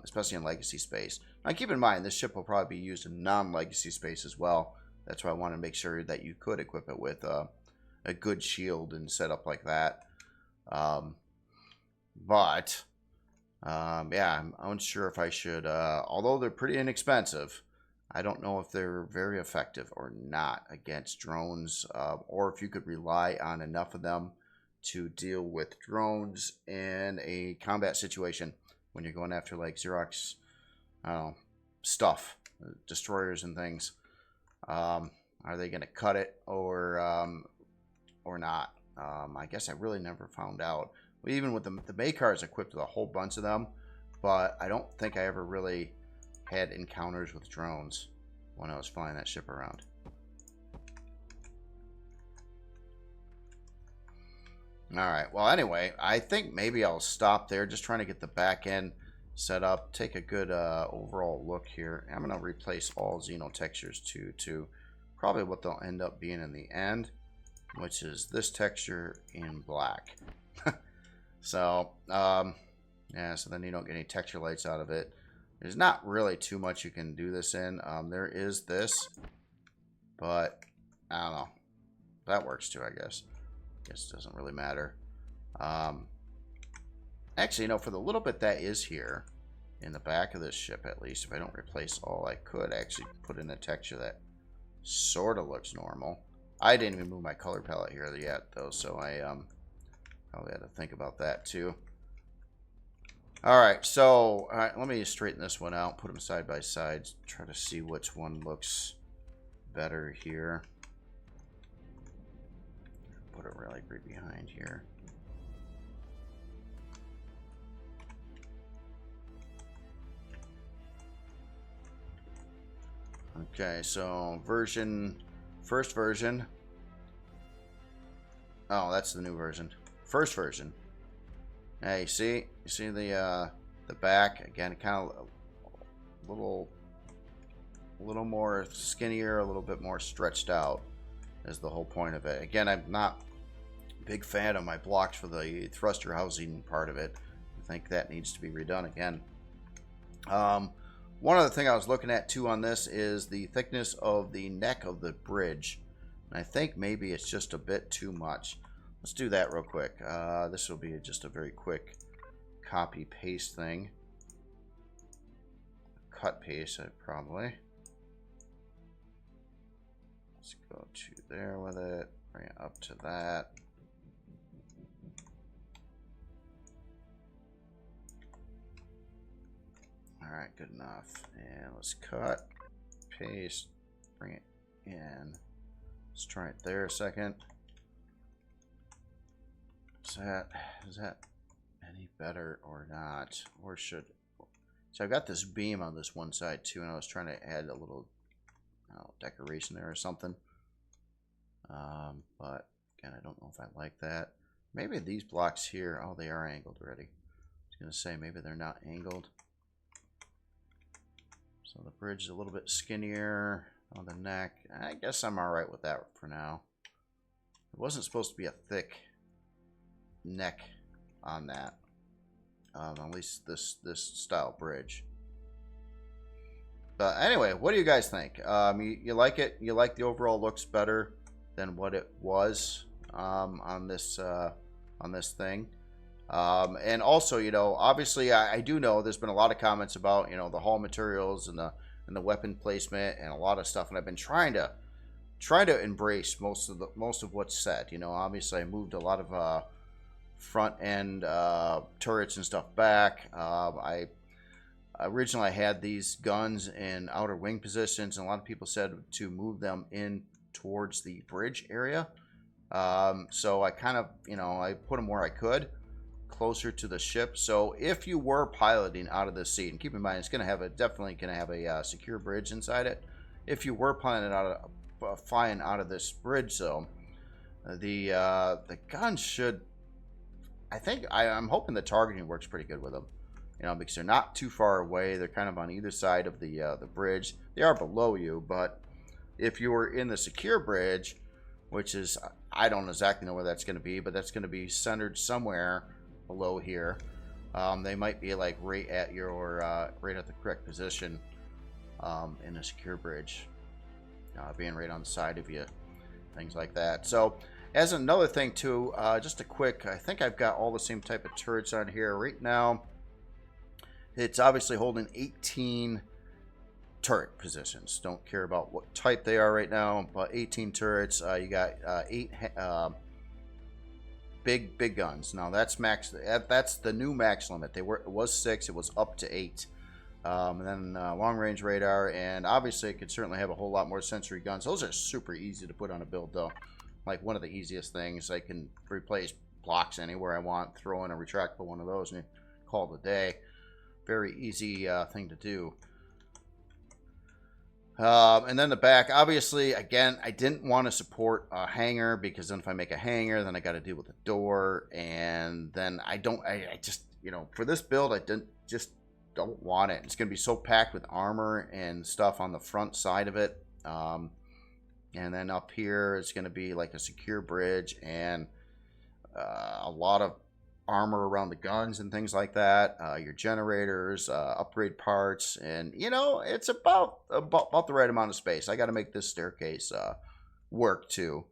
S1: especially in legacy space. Now, keep in mind, this ship will probably be used in non-legacy space as well. That's why I want to make sure that you could equip it with a good shield and setup like that. Yeah, I'm unsure if I should, although they're pretty inexpensive, I don't know if they're very effective or not against drones, or if you could rely on enough of them to deal with drones in a combat situation when you're going after like Xerox, I don't know, stuff, destroyers and things. Are they going to cut it or not? I guess I really never found out. Even with the Maykar is equipped with a whole bunch of them, but I don't think I ever really had encounters with drones when I was flying that ship around. Alright, well anyway, I think maybe I'll stop there, just trying to get the back end set up, take a good overall look here. I'm going to replace all Xeno textures to probably what they'll end up being in the end, which is this texture in black. So, yeah, so then you don't get any texture lights out of it. There's not really too much you can do this in. There is this, but I don't know. That works too, I guess. Guess it doesn't really matter. Actually, you know, for the little bit that is here in the back of this ship, at least, if I don't replace all, I could actually put in a texture that sort of looks normal. I didn't even move my color palette here yet, though, so I probably had to think about that too. Alright, so let me straighten this one out, put them side by side, try to see which one looks better here. Put it really right behind here. Okay, so first version. Oh, that's the new version. First version. Hey, you see the back again, kind of a little more skinnier, a little bit more stretched out is the whole point of it. Again, I'm not a big fan of my blocks for the thruster housing part of it. I think that needs to be redone again. One other thing I was looking at too on this is the thickness of the neck of the bridge. And I think maybe it's just a bit too much. Let's do that real quick. This will be just a very quick copy paste thing. Cut paste, probably. Let's go to there with it. Bring it up to that. Alright, good enough. And let's cut, paste, bring it in. Let's try it there a second. Is that any better or not? Or should... So I've got this beam on this one side too, and I was trying to add a little decoration there or something. But again, I don't know if I like that. Maybe these blocks here, oh, they are angled already. I was going to say maybe they're not angled. So the bridge is a little bit skinnier on the neck. I guess I'm alright with that for now. It wasn't supposed to be a thick neck on that. At least this style bridge. But anyway, what do you guys think? You like it? You like the overall looks better than what it was on this thing? And also, you know, obviously I do know there's been a lot of comments about, you know, the hull materials and the weapon placement and a lot of stuff, and I've been trying to embrace most of what's said. You know, obviously I moved a lot of front end turrets and stuff back. I originally had these guns in outer wing positions, and a lot of people said to move them in towards the bridge area. So I kind of, you know, I put them where I could, closer to the ship. So if you were piloting out of this seat, and keep in mind it's going to have definitely going to have a secure bridge inside it. If you were flying out of this bridge zone, the guns should, I think, I'm hoping the targeting works pretty good with them. You know, because they're not too far away. They're kind of on either side of the bridge. They are below you, but if you were in the secure bridge, which is, I don't exactly know where that's going to be, but that's going to be centered somewhere below here. They might be like right at your right at the correct position in a secure bridge, being right on the side of you, things like that. So as another thing too, just a quick, I think I've got all the same type of turrets on here right now. It's obviously holding 18 turret positions. Don't care about what type they are right now, but 18 turrets. You got 8 big guns. Now that's max. That's the new max limit. It was 6. It was up to 8. And then long range radar, and obviously it could certainly have a whole lot more sensory guns. Those are super easy to put on a build though. Like one of the easiest things. I can replace blocks anywhere I want, throw in a retractable one of those, and call it a day. Very easy thing to do. And then the back, obviously, again, I didn't want to support a hanger, because then if I make a hanger, then I got to deal with the door, and then I just, you know, for this build, I just don't want it. It's going to be so packed with armor and stuff on the front side of it. And then up here, it's going to be like a secure bridge and a lot of armor around the guns and things like that, your generators, upgrade parts, and you know, it's about the right amount of space. I got to make this staircase work too.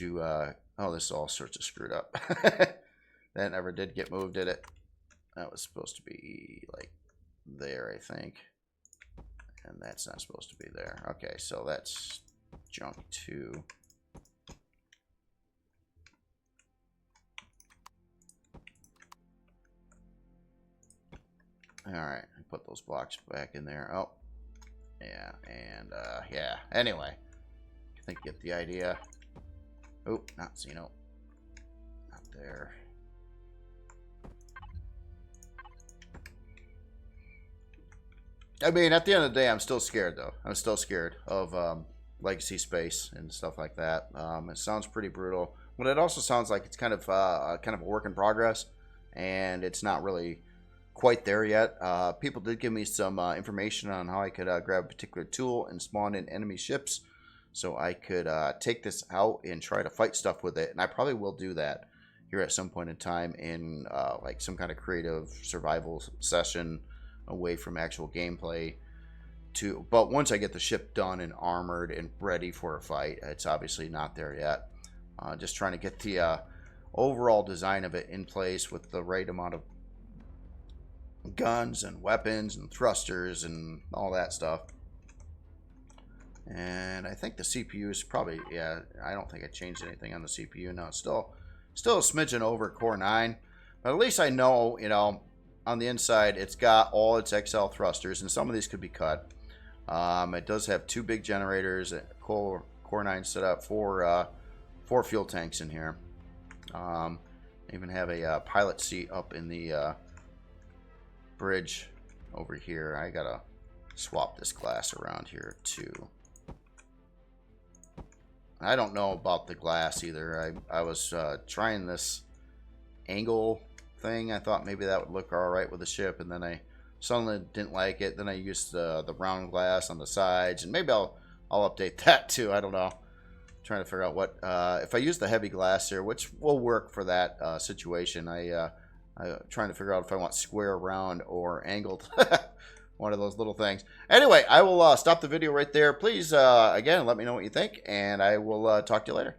S1: Oh, this is all sorts of screwed up. That never did get moved, did it? That was supposed to be like there, I think, and that's not supposed to be there. Okay, so that's junk too. Alright, put those blocks back in there. Oh, yeah, and, yeah. Anyway, I think you get the idea. Oh, not Xeno. Not there. I mean, at the end of the day, I'm still scared, though. I'm still scared of legacy space and stuff like that. It sounds pretty brutal. But it also sounds like it's kind of a work in progress, and it's not really quite there yet. People did give me some information on how I could grab a particular tool and spawn in enemy ships, so I could take this out and try to fight stuff with it. And I probably will do that here at some point in time in like some kind of creative survival session away from actual gameplay. But once I get the ship done and armored and ready for a fight, it's obviously not there yet. Just trying to get the overall design of it in place with the right amount of guns and weapons and thrusters and all that stuff. And I think the CPU is probably, yeah, I don't think I changed anything on the CPU. No, it's still a smidgen over Core 9, but at least I know, you know, on the inside it's got all its XL thrusters, and some of these could be cut. It does have 2 big generators, Core 9 set up for 4 fuel tanks in here. Even have a pilot seat up in the bridge over here. I gotta swap this glass around here too. I don't know about the glass either. I was trying this angle thing. I thought maybe that would look all right with the ship, and then I suddenly didn't like it. Then I used the round glass on the sides, and maybe I'll update that too. I don't know. Trying to figure out what if I use the heavy glass here, which will work for that situation. I'm trying to figure out if I want square, round, or angled. One of those little things. Anyway, I will stop the video right there. Please, again, let me know what you think, and I will talk to you later.